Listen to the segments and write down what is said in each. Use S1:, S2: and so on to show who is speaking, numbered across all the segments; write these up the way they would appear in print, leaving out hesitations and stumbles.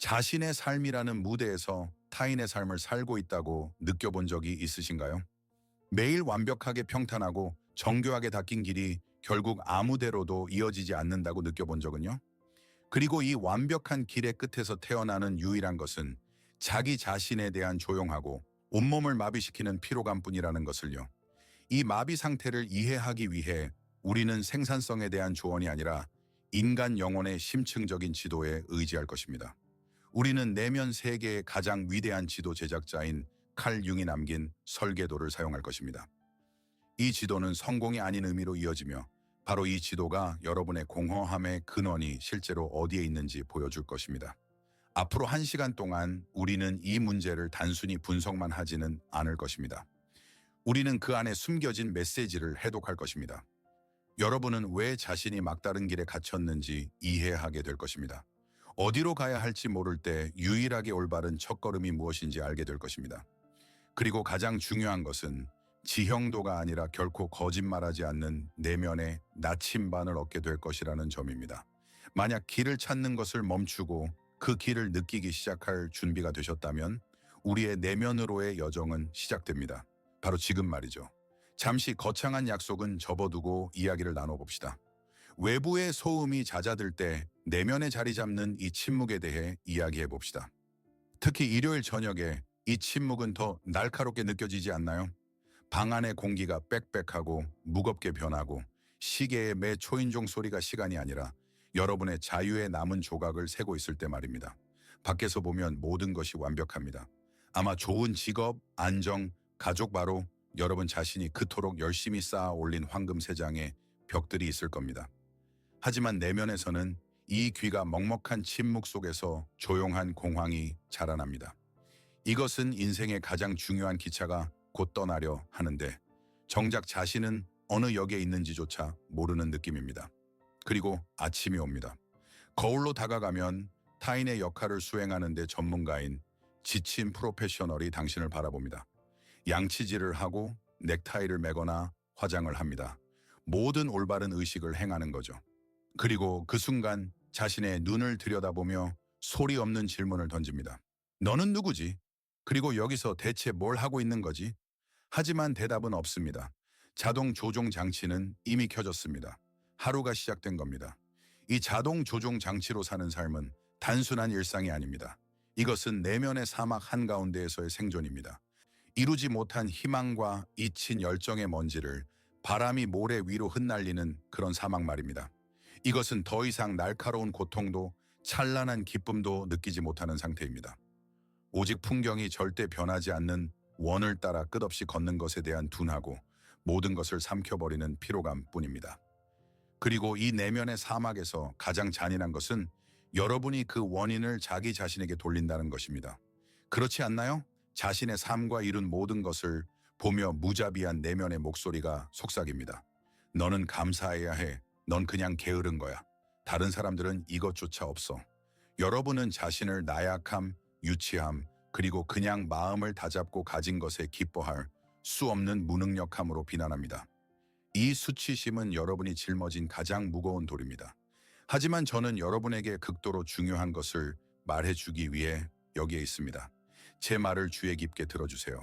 S1: 자신의 삶이라는 무대에서 타인의 삶을 살고 있다고 느껴본 적이 있으신가요? 매일 완벽하게 평탄하고 정교하게 닦인 길이 결국 아무데로도 이어지지 않는다고 느껴본 적은요? 그리고 이 완벽한 길의 끝에서 태어나는 유일한 것은 자기 자신에 대한 조용하고 온몸을 마비시키는 피로감뿐이라는 것을요. 이 마비 상태를 이해하기 위해 우리는 생산성에 대한 조언이 아니라 인간 영혼의 심층적인 지도에 의지할 것입니다. 우리는 내면 세계의 가장 위대한 지도 제작자인 칼 융이 남긴 설계도를 사용할 것입니다. 이 지도는 성공이 아닌 의미로 이어지며 바로 이 지도가 여러분의 공허함의 근원이 실제로 어디에 있는지 보여줄 것입니다. 앞으로 1시간 동안 우리는 이 문제를 단순히 분석만 하지는 않을 것입니다. 우리는 그 안에 숨겨진 메시지를 해독할 것입니다. 여러분은 왜 자신이 막다른 길에 갇혔는지 이해하게 될 것입니다. 어디로 가야 할지 모를 때 유일하게 올바른 첫걸음이 무엇인지 알게 될 것입니다. 그리고 가장 중요한 것은 지형도가 아니라 결코 거짓말하지 않는 내면의 나침반을 얻게 될 것이라는 점입니다. 만약 길을 찾는 것을 멈추고 그 길을 느끼기 시작할 준비가 되셨다면 우리의 내면으로의 여정은 시작됩니다. 바로 지금 말이죠. 잠시 거창한 약속은 접어두고 이야기를 나눠봅시다. 외부의 소음이 잦아들 때 내면에 자리 잡는 이 침묵에 대해 이야기해 봅시다. 특히 일요일 저녁에 이 침묵은 더 날카롭게 느껴지지 않나요? 방 안의 공기가 빽빽하고 무겁게 변하고 시계의 매 초인종 소리가 시간이 아니라 여러분의 자유의 남은 조각을 세고 있을 때 말입니다. 밖에서 보면 모든 것이 완벽합니다. 아마 좋은 직업, 안정, 가족 바로 여러분 자신이 그토록 열심히 쌓아 올린 황금 세 장의 벽들이 있을 겁니다. 하지만 내면에서는 이 귀가 먹먹한 침묵 속에서 조용한 공황이 자라납니다. 이것은 인생의 가장 중요한 기차가 곧 떠나려 하는데 정작 자신은 어느 역에 있는지조차 모르는 느낌입니다. 그리고 아침이 옵니다. 거울로 다가가면 타인의 역할을 수행하는 데 전문가인 지친 프로페셔널이 당신을 바라봅니다. 양치질을 하고 넥타이를 매거나 화장을 합니다. 모든 올바른 의식을 행하는 거죠. 그리고 그 순간 자신의 눈을 들여다보며 소리 없는 질문을 던집니다. 너는 누구지? 그리고 여기서 대체 뭘 하고 있는 거지? 하지만 대답은 없습니다. 자동 조종 장치는 이미 켜졌습니다. 하루가 시작된 겁니다. 이 자동 조종 장치로 사는 삶은 단순한 일상이 아닙니다. 이것은 내면의 사막 한가운데에서의 생존입니다. 이루지 못한 희망과 잊힌 열정의 먼지를 바람이 모래 위로 흩날리는 그런 사막 말입니다. 이것은 더 이상 날카로운 고통도 찬란한 기쁨도 느끼지 못하는 상태입니다. 오직 풍경이 절대 변하지 않는 원을 따라 끝없이 걷는 것에 대한 둔하고 모든 것을 삼켜버리는 피로감 뿐입니다. 그리고 이 내면의 사막에서 가장 잔인한 것은 여러분이 그 원인을 자기 자신에게 돌린다는 것입니다. 그렇지 않나요? 자신의 삶과 이룬 모든 것을 보며 무자비한 내면의 목소리가 속삭입니다. 너는 감사해야 해. 넌 그냥 게으른 거야. 다른 사람들은 이것조차 없어. 여러분은 자신을 나약함, 유치함, 그리고 그냥 마음을 다잡고 가진 것에 기뻐할 수 없는 무능력함으로 비난합니다. 이 수치심은 여러분이 짊어진 가장 무거운 돌입니다. 하지만 저는 여러분에게 극도로 중요한 것을 말해주기 위해 여기에 있습니다. 제 말을 주의 깊게 들어주세요.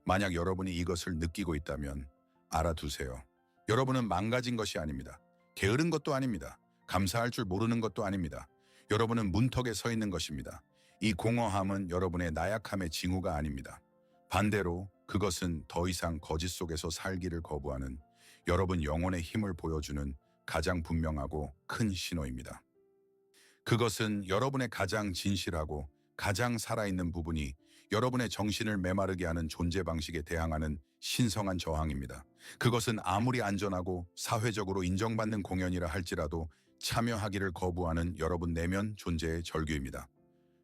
S1: 만약 여러분이 이것을 느끼고 있다면 알아두세요. 여러분은 망가진 것이 아닙니다. 게으른 것도 아닙니다. 감사할 줄 모르는 것도 아닙니다. 여러분은 문턱에 서 있는 것입니다. 이 공허함은 여러분의 나약함의 징후가 아닙니다. 반대로 그것은 더 이상 거짓 속에서 살기를 거부하는 여러분 영혼의 힘을 보여주는 가장 분명하고 큰 신호입니다. 그것은 여러분의 가장 진실하고 가장 살아있는 부분이 여러분의 정신을 메마르게 하는 존재 방식에 대항하는 신성한 저항입니다. 그것은 아무리 안전하고 사회적으로 인정받는 공연이라 할지라도 참여하기를 거부하는 여러분 내면 존재의 절규입니다.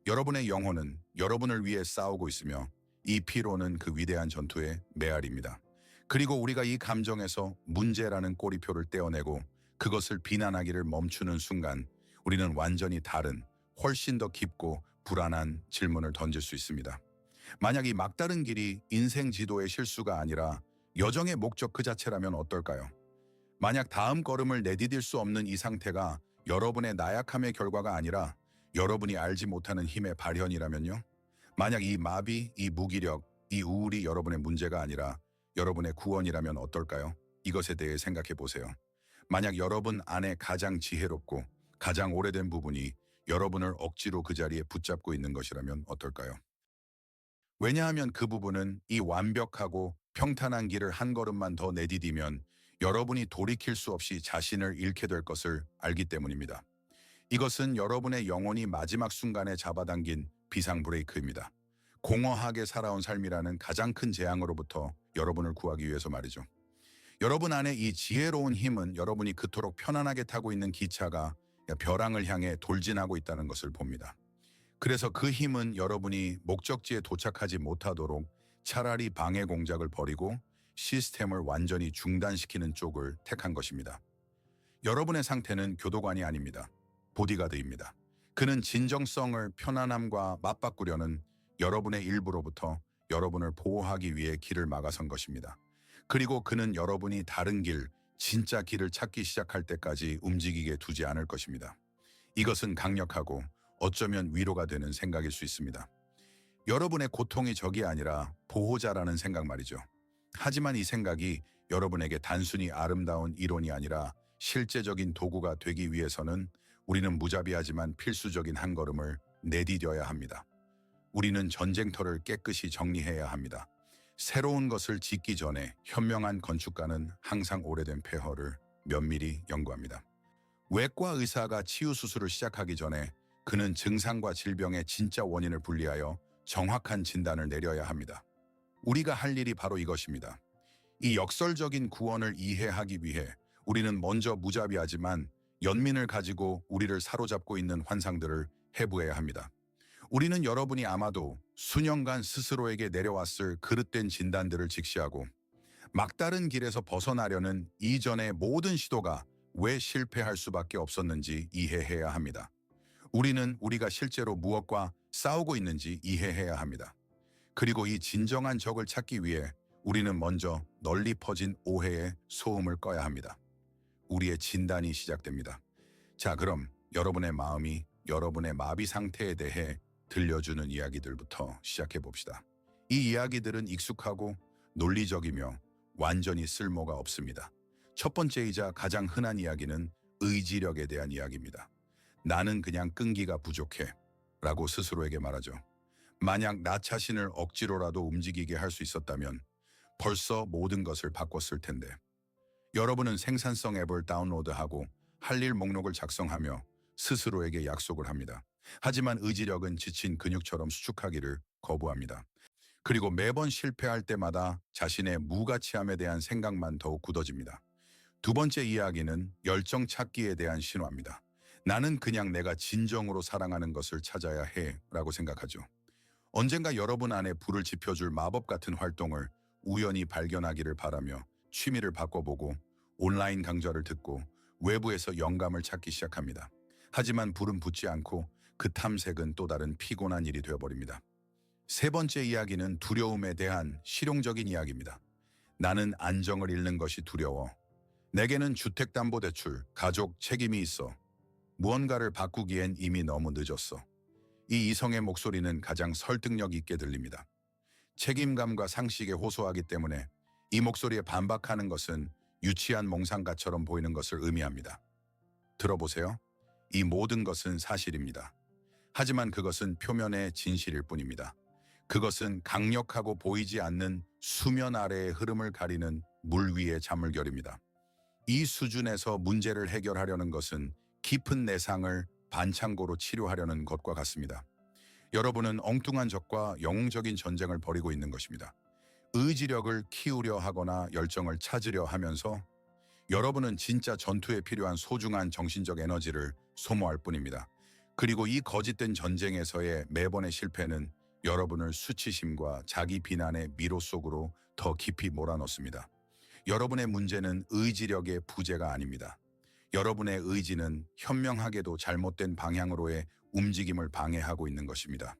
S1: 여러분의 영혼은 여러분을 위해 싸우고 있으며 이 피로는 그 위대한 전투의 메아리입니다. 그리고 우리가 이 감정에서 문제라는 꼬리표를 떼어내고 그것을 비난하기를 멈추는 순간 우리는 완전히 다른, 훨씬 더 깊고 불안한 질문을 던질 수 있습니다. 만약 이 막다른 길이 인생 지도의 실수가 아니라 여정의 목적 그 자체라면 어떨까요? 만약 다음 걸음을 내디딜 수 없는 이 상태가 여러분의 나약함의 결과가 아니라 여러분이 알지 못하는 힘의 발현이라면요? 만약 이 마비, 이 무기력, 이 우울이 여러분의 문제가 아니라 여러분의 구원이라면 어떨까요? 이것에 대해 생각해 보세요. 만약 여러분 안에 가장 지혜롭고 가장 오래된 부분이 여러분을 억지로 그 자리에 붙잡고 있는 것이라면 어떨까요? 왜냐하면 그 부분은 이 완벽하고 평탄한 길을 한 걸음만 더 내디디면 여러분이 돌이킬 수 없이 자신을 잃게 될 것을 알기 때문입니다. 이것은 여러분의 영혼이 마지막 순간에 잡아당긴 비상 브레이크입니다. 공허하게 살아온 삶이라는 가장 큰 재앙으로부터 여러분을 구하기 위해서 말이죠. 여러분 안에 이 지혜로운 힘은 여러분이 그토록 편안하게 타고 있는 기차가 벼랑을 향해 돌진하고 있다는 것을 봅니다. 그래서 그 힘은 여러분이 목적지에 도착하지 못하도록 차라리 방해 공작을 벌이고 시스템을 완전히 중단시키는 쪽을 택한 것입니다. 여러분의 상태는 교도관이 아닙니다. 보디가드입니다. 그는 진정성을 편안함과 맞바꾸려는 여러분의 일부로부터 여러분을 보호하기 위해 길을 막아선 것입니다. 그리고 그는 여러분이 다른 길, 진짜 길을 찾기 시작할 때까지 움직이게 두지 않을 것입니다. 이것은 강력하고 어쩌면 위로가 되는 생각일 수 있습니다. 여러분의 고통이 적이 아니라 보호자라는 생각 말이죠. 하지만 이 생각이 여러분에게 단순히 아름다운 이론이 아니라 실제적인 도구가 되기 위해서는 우리는 무자비하지만 필수적인 한 걸음을 내디뎌야 합니다. 우리는 전쟁터를 깨끗이 정리해야 합니다. 새로운 것을 짓기 전에 현명한 건축가는 항상 오래된 폐허를 면밀히 연구합니다. 외과 의사가 치유 수술을 시작하기 전에 그는 증상과 질병의 진짜 원인을 분리하여 정확한 진단을 내려야 합니다. 우리가 할 일이 바로 이것입니다. 이 역설적인 구원을 이해하기 위해 우리는 먼저 무자비하지만 연민을 가지고 우리를 사로잡고 있는 환상들을 해부해야 합니다. 우리는 여러분이 아마도 수년간 스스로에게 내려왔을 그릇된 진단들을 직시하고 막다른 길에서 벗어나려는 이전의 모든 시도가 왜 실패할 수밖에 없었는지 이해해야 합니다. 우리는 우리가 실제로 무엇과 싸우고 있는지 이해해야 합니다. 그리고 이 진정한 적을 찾기 위해 우리는 먼저 널리 퍼진 오해의 소음을 꺼야 합니다. 우리의 진단이 시작됩니다. 자, 그럼 여러분의 마음이 여러분의 마비 상태에 대해 들려주는 이야기들부터 시작해 봅시다. 이 이야기들은 익숙하고 논리적이며 완전히 쓸모가 없습니다. 첫 번째이자 가장 흔한 이야기는 의지력에 대한 이야기입니다. 나는 그냥 끈기가 부족해 라고 스스로에게 말하죠. 만약 나 자신을 억지로라도 움직이게 할 수 있었다면 벌써 모든 것을 바꿨을 텐데. 여러분은 생산성 앱을 다운로드하고 할 일 목록을 작성하며 스스로에게 약속을 합니다. 하지만 의지력은 지친 근육처럼 수축하기를 거부합니다. 그리고 매번 실패할 때마다 자신의 무가치함에 대한 생각만 더욱 굳어집니다. 두 번째 이야기는 열정 찾기에 대한 신호입니다. 나는 그냥 내가 진정으로 사랑하는 것을 찾아야 해 라고 생각하죠. 언젠가 여러분 안에 불을 지펴줄 마법 같은 활동을 우연히 발견하기를 바라며 취미를 바꿔보고 온라인 강좌를 듣고 외부에서 영감을 찾기 시작합니다. 하지만 불은 붙지 않고 그 탐색은 또 다른 피곤한 일이 되어버립니다. 세 번째 이야기는 두려움에 대한 실용적인 이야기입니다. 나는 안정을 잃는 것이 두려워. 내게는 주택담보대출, 가족 책임이 있어. 무언가를 바꾸기엔 이미 너무 늦었어. 이 이성의 목소리는 가장 설득력 있게 들립니다. 책임감과 상식에 호소하기 때문에 이 목소리에 반박하는 것은 유치한 몽상가처럼 보이는 것을 의미합니다. 들어보세요. 이 모든 것은 사실입니다. 하지만 그것은 표면의 진실일 뿐입니다. 그것은 강력하고 보이지 않는 수면 아래의 흐름을 가리는 물 위의 잔물결입니다. 이 수준에서 문제를 해결하려는 것은 깊은 내상을 반창고로 치료하려는 것과 같습니다. 여러분은 엉뚱한 적과 영웅적인 전쟁을 벌이고 있는 것입니다. 의지력을 키우려 하거나 열정을 찾으려 하면서 여러분은 진짜 전투에 필요한 소중한 정신적 에너지를 소모할 뿐입니다. 그리고 이 거짓된 전쟁에서의 매번의 실패는 여러분을 수치심과 자기 비난의 미로 속으로 더 깊이 몰아넣습니다. 여러분의 문제는 의지력의 부재가 아닙니다. 여러분의 의지는 현명하게도 잘못된 방향으로의 움직임을 방해하고 있는 것입니다.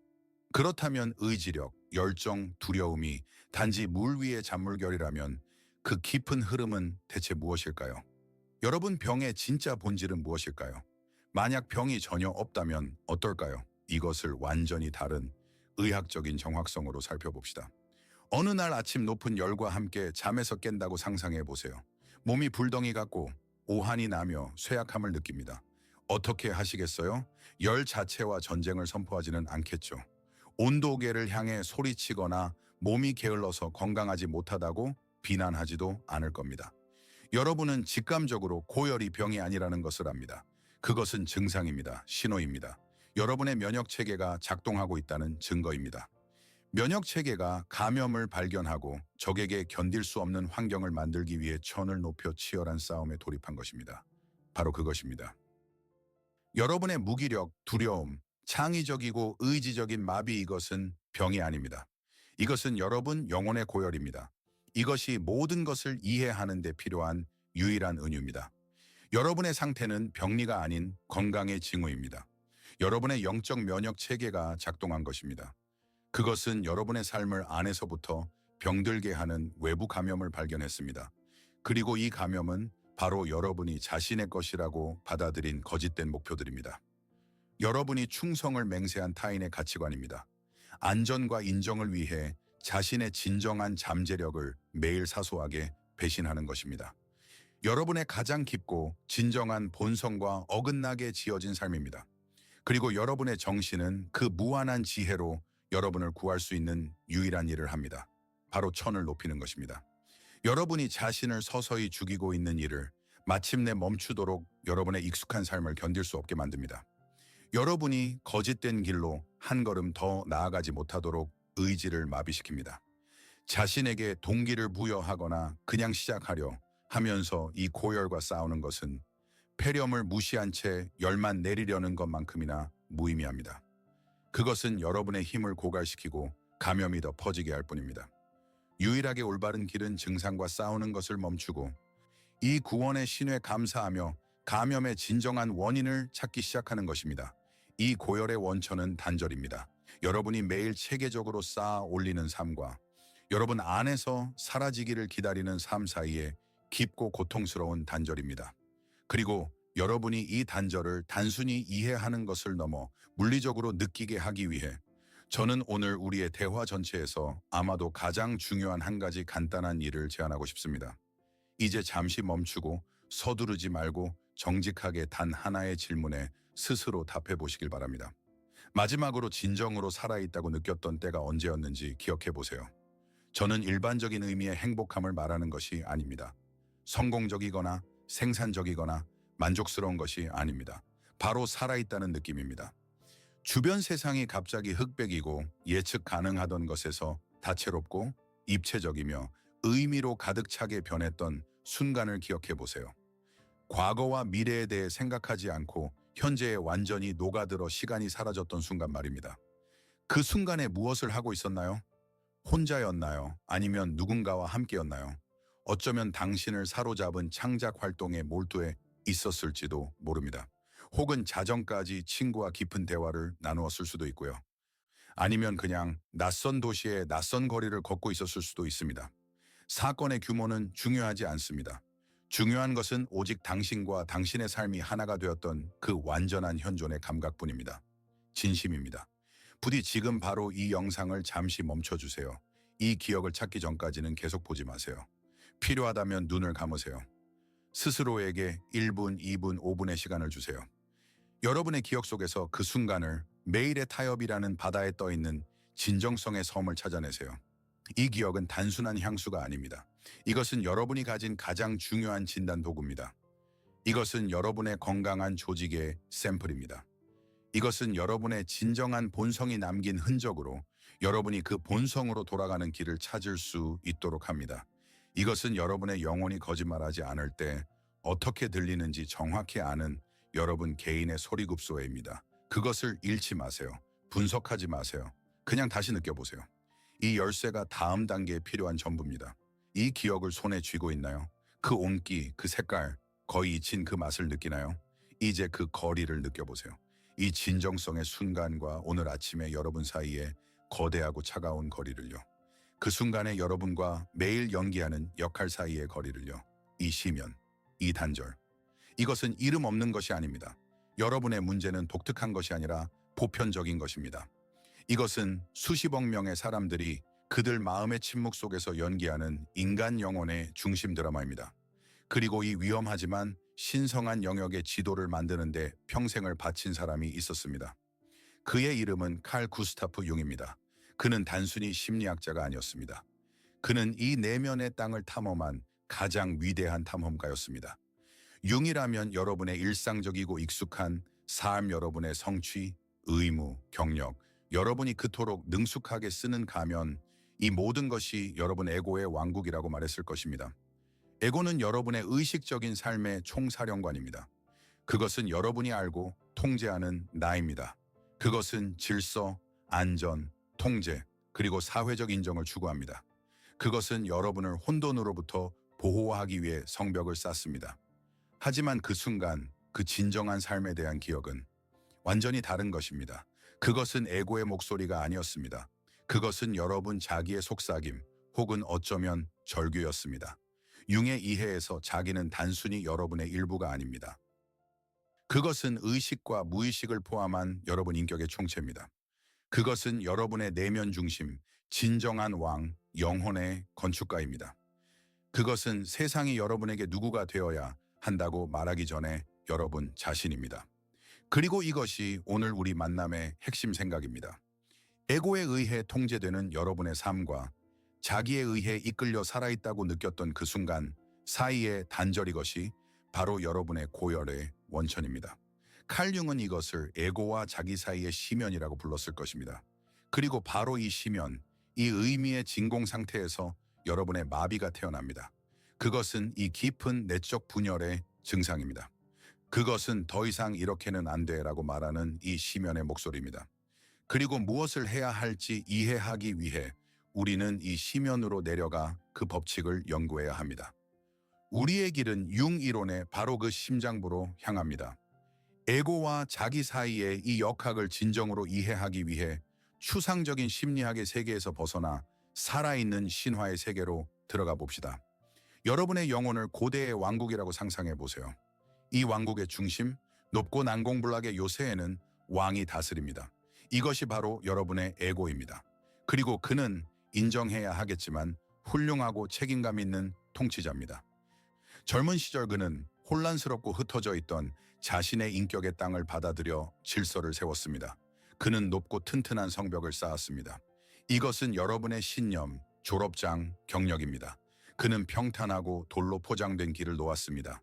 S1: 그렇다면 의지력, 열정, 두려움이 단지 물 위의 잔물결이라면 그 깊은 흐름은 대체 무엇일까요? 여러분 병의 진짜 본질은 무엇일까요? 만약 병이 전혀 없다면 어떨까요? 이것을 완전히 다른 의학적인 정확성으로 살펴봅시다. 어느 날 아침 높은 열과 함께 잠에서 깬다고 상상해 보세요. 몸이 불덩이 같고 오한이 나며 쇠약함을 느낍니다. 어떻게 하시겠어요? 열 자체와 전쟁을 선포하지는 않겠죠. 온도계를 향해 소리치거나 몸이 게을러서 건강하지 못하다고 비난하지도 않을 겁니다. 여러분은 직감적으로 고열이 병이 아니라는 것을 압니다. 그것은 증상입니다. 신호입니다. 여러분의 면역 체계가 작동하고 있다는 증거입니다. 면역 체계가 감염을 발견하고 적에게 견딜 수 없는 환경을 만들기 위해 천을 높여 치열한 싸움에 돌입한 것입니다. 바로 그것입니다. 여러분의 무기력, 두려움, 창의적이고 의지적인 마비, 이것은 병이 아닙니다. 이것은 여러분 영혼의 고열입니다. 이것이 모든 것을 이해하는 데 필요한 유일한 은유입니다. 여러분의 상태는 병리가 아닌 건강의 징후입니다. 여러분의 영적 면역 체계가 작동한 것입니다. 그것은 여러분의 삶을 안에서부터 병들게 하는 외부 감염을 발견했습니다. 그리고 이 감염은 바로 여러분이 자신의 것이라고 받아들인 거짓된 목표들입니다. 여러분이 충성을 맹세한 타인의 가치관입니다. 안전과 인정을 위해 자신의 진정한 잠재력을 매일 사소하게 배신하는 것입니다. 여러분의 가장 깊고 진정한 본성과 어긋나게 지어진 삶입니다. 그리고 여러분의 정신은 그 무한한 지혜로 여러분을 구할 수 있는 유일한 일을 합니다. 바로 천을 높이는 것입니다. 여러분이 자신을 서서히 죽이고 있는 일을 마침내 멈추도록 여러분의 익숙한 삶을 견딜 수 없게 만듭니다. 여러분이 거짓된 길로 한 걸음 더 나아가지 못하도록 의지를 마비시킵니다. 자신에게 동기를 부여하거나 그냥 시작하려 하면서 이 고열과 싸우는 것은 폐렴을 무시한 채 열만 내리려는 것만큼이나 무의미합니다. 그것은 여러분의 힘을 고갈시키고 감염이 더 퍼지게 할 뿐입니다. 유일하게 올바른 길은 증상과 싸우는 것을 멈추고 이 구원의 신에 감사하며 감염의 진정한 원인을 찾기 시작하는 것입니다. 이 고열의 원천은 단절입니다. 여러분이 매일 체계적으로 쌓아 올리는 삶과 여러분 안에서 사라지기를 기다리는 삶 사이에 깊고 고통스러운 단절입니다. 그리고 여러분이 이 단절을 단순히 이해하는 것을 넘어 물리적으로 느끼게 하기 위해 저는 오늘 우리의 대화 전체에서 아마도 가장 중요한 한 가지 간단한 일을 제안하고 싶습니다. 이제 잠시 멈추고 서두르지 말고 정직하게 단 하나의 질문에 스스로 답해 보시길 바랍니다. 마지막으로 진정으로 살아있다고 느꼈던 때가 언제였는지 기억해 보세요. 저는 일반적인 의미의 행복함을 말하는 것이 아닙니다. 성공적이거나 생산적이거나 만족스러운 것이 아닙니다. 바로 살아있다는 느낌입니다. 주변 세상이 갑자기 흑백이고 예측 가능하던 것에서 다채롭고 입체적이며 의미로 가득 차게 변했던 순간을 기억해 보세요. 과거와 미래에 대해 생각하지 않고 현재에 완전히 녹아들어 시간이 사라졌던 순간 말입니다. 그 순간에 무엇을 하고 있었나요? 혼자였나요? 아니면 누군가와 함께였나요? 어쩌면 당신을 사로잡은 창작 활동에 몰두해 있었을지도 모릅니다. 혹은 자정까지 친구와 깊은 대화를 나누었을 수도 있고요. 아니면 그냥 낯선 도시의 낯선 거리를 걷고 있었을 수도 있습니다. 사건의 규모는 중요하지 않습니다. 중요한 것은 오직 당신과 당신의 삶이 하나가 되었던 그 완전한 현존의 감각뿐입니다. 진심입니다. 부디 지금 바로 이 영상을 잠시 멈춰주세요. 이 기억을 찾기 전까지는 계속 보지 마세요. 필요하다면 눈을 감으세요. 스스로에게 1분, 2분, 5분의 시간을 주세요. 여러분의 기억 속에서 그 순간을 매일의 타협이라는 바다에 떠있는 진정성의 섬을 찾아내세요. 이 기억은 단순한 향수가 아닙니다. 이것은 여러분이 가진 가장 중요한 진단 도구입니다. 이것은 여러분의 건강한 조직의 샘플입니다. 이것은 여러분의 진정한 본성이 남긴 흔적으로 여러분이 그 본성으로 돌아가는 길을 찾을 수 있도록 합니다. 이것은 여러분의 영혼이 거짓말하지 않을 때 어떻게 들리는지 정확히 아는 여러분 개인의 소리급소회입니다. 그것을 잃지 마세요. 분석하지 마세요. 그냥 다시 느껴보세요. 이 열쇠가 다음 단계에 필요한 전부입니다. 이 기억을 손에 쥐고 있나요? 그 온기, 그 색깔, 거의 잊힌 그 맛을 느끼나요? 이제 그 거리를 느껴보세요. 이 진정성의 순간과 오늘 아침에 여러분 사이에 거대하고 차가운 거리를요. 그 순간에 여러분과 매일 연기하는 역할 사이의 거리를요. 이 시면, 이 단절. 이것은 이름 없는 것이 아닙니다. 여러분의 문제는 독특한 것이 아니라 보편적인 것입니다. 이것은 수십억 명의 사람들이 그들 마음의 침묵 속에서 연기하는 인간 영혼의 중심 드라마입니다. 그리고 이 위험하지만 신성한 영역의 지도를 만드는데 평생을 바친 사람이 있었습니다. 그의 이름은 칼 구스타프 융입니다. 그는 단순히 심리학자가 아니었습니다. 그는 이 내면의 땅을 탐험한 가장 위대한 탐험가였습니다. 융이라면 여러분의 일상적이고 익숙한 삶, 여러분의 성취, 의무, 경력, 여러분이 그토록 능숙하게 쓰는 가면, 이 모든 것이 여러분 에고의 왕국이라고 말했을 것입니다. 에고는 여러분의 의식적인 삶의 총사령관입니다. 그것은 여러분이 알고 통제하는 나입니다. 그것은 질서, 안전, 통제, 그리고 사회적 인정을 추구합니다. 그것은 여러분을 혼돈으로부터 보호하기 위해 성벽을 쌓습니다. 하지만 그 순간, 그 진정한 삶에 대한 기억은 완전히 다른 것입니다. 그것은 에고의 목소리가 아니었습니다. 그것은 여러분 자기의 속삭임, 혹은 어쩌면 절규였습니다. 융의 이해에서 자기는 단순히 여러분의 일부가 아닙니다. 그것은 의식과 무의식을 포함한 여러분 인격의 총체입니다. 그것은 여러분의 내면 중심, 진정한 왕, 영혼의 건축가입니다. 그것은 세상이 여러분에게 누구가 되어야 한다고 말하기 전에 여러분 자신입니다. 그리고 이것이 오늘 우리 만남의 핵심 생각입니다. 에고에 의해 통제되는 여러분의 삶과 자기에 의해 이끌려 살아있다고 느꼈던 그 순간 사이의 단절, 이것이 바로 여러분의 고열의 원천입니다. 칼 융은 이것을 에고와 자기 사이의 심연이라고 불렀을 것입니다. 그리고 바로 이 심연, 이 의미의 진공 상태에서 여러분의 마비가 태어납니다. 그것은 이 깊은 내적 분열의 증상입니다. 그것은 더 이상 이렇게는 안 돼라고 말하는 이 심연의 목소리입니다. 그리고 무엇을 해야 할지 이해하기 위해 우리는 이 심연으로 내려가 그 법칙을 연구해야 합니다. 우리의 길은 융 이론의 바로 그 심장부로 향합니다. 에고와 자기 사이의 이 역학을 진정으로 이해하기 위해 추상적인 심리학의 세계에서 벗어나 살아있는 신화의 세계로 들어가 봅시다. 여러분의 영혼을 고대의 왕국이라고 상상해 보세요. 이 왕국의 중심, 높고 난공불락의 요새에는 왕이 다스립니다. 이것이 바로 여러분의 에고입니다. 그리고 그는 인정해야 하겠지만 훌륭하고 책임감 있는 통치자입니다. 젊은 시절 그는 혼란스럽고 흩어져 있던 자신의 인격의 땅을 받아들여 질서를 세웠습니다. 그는 높고 튼튼한 성벽을 쌓았습니다. 이것은 여러분의 신념, 졸업장, 경력입니다. 그는 평탄하고 돌로 포장된 길을 놓았습니다.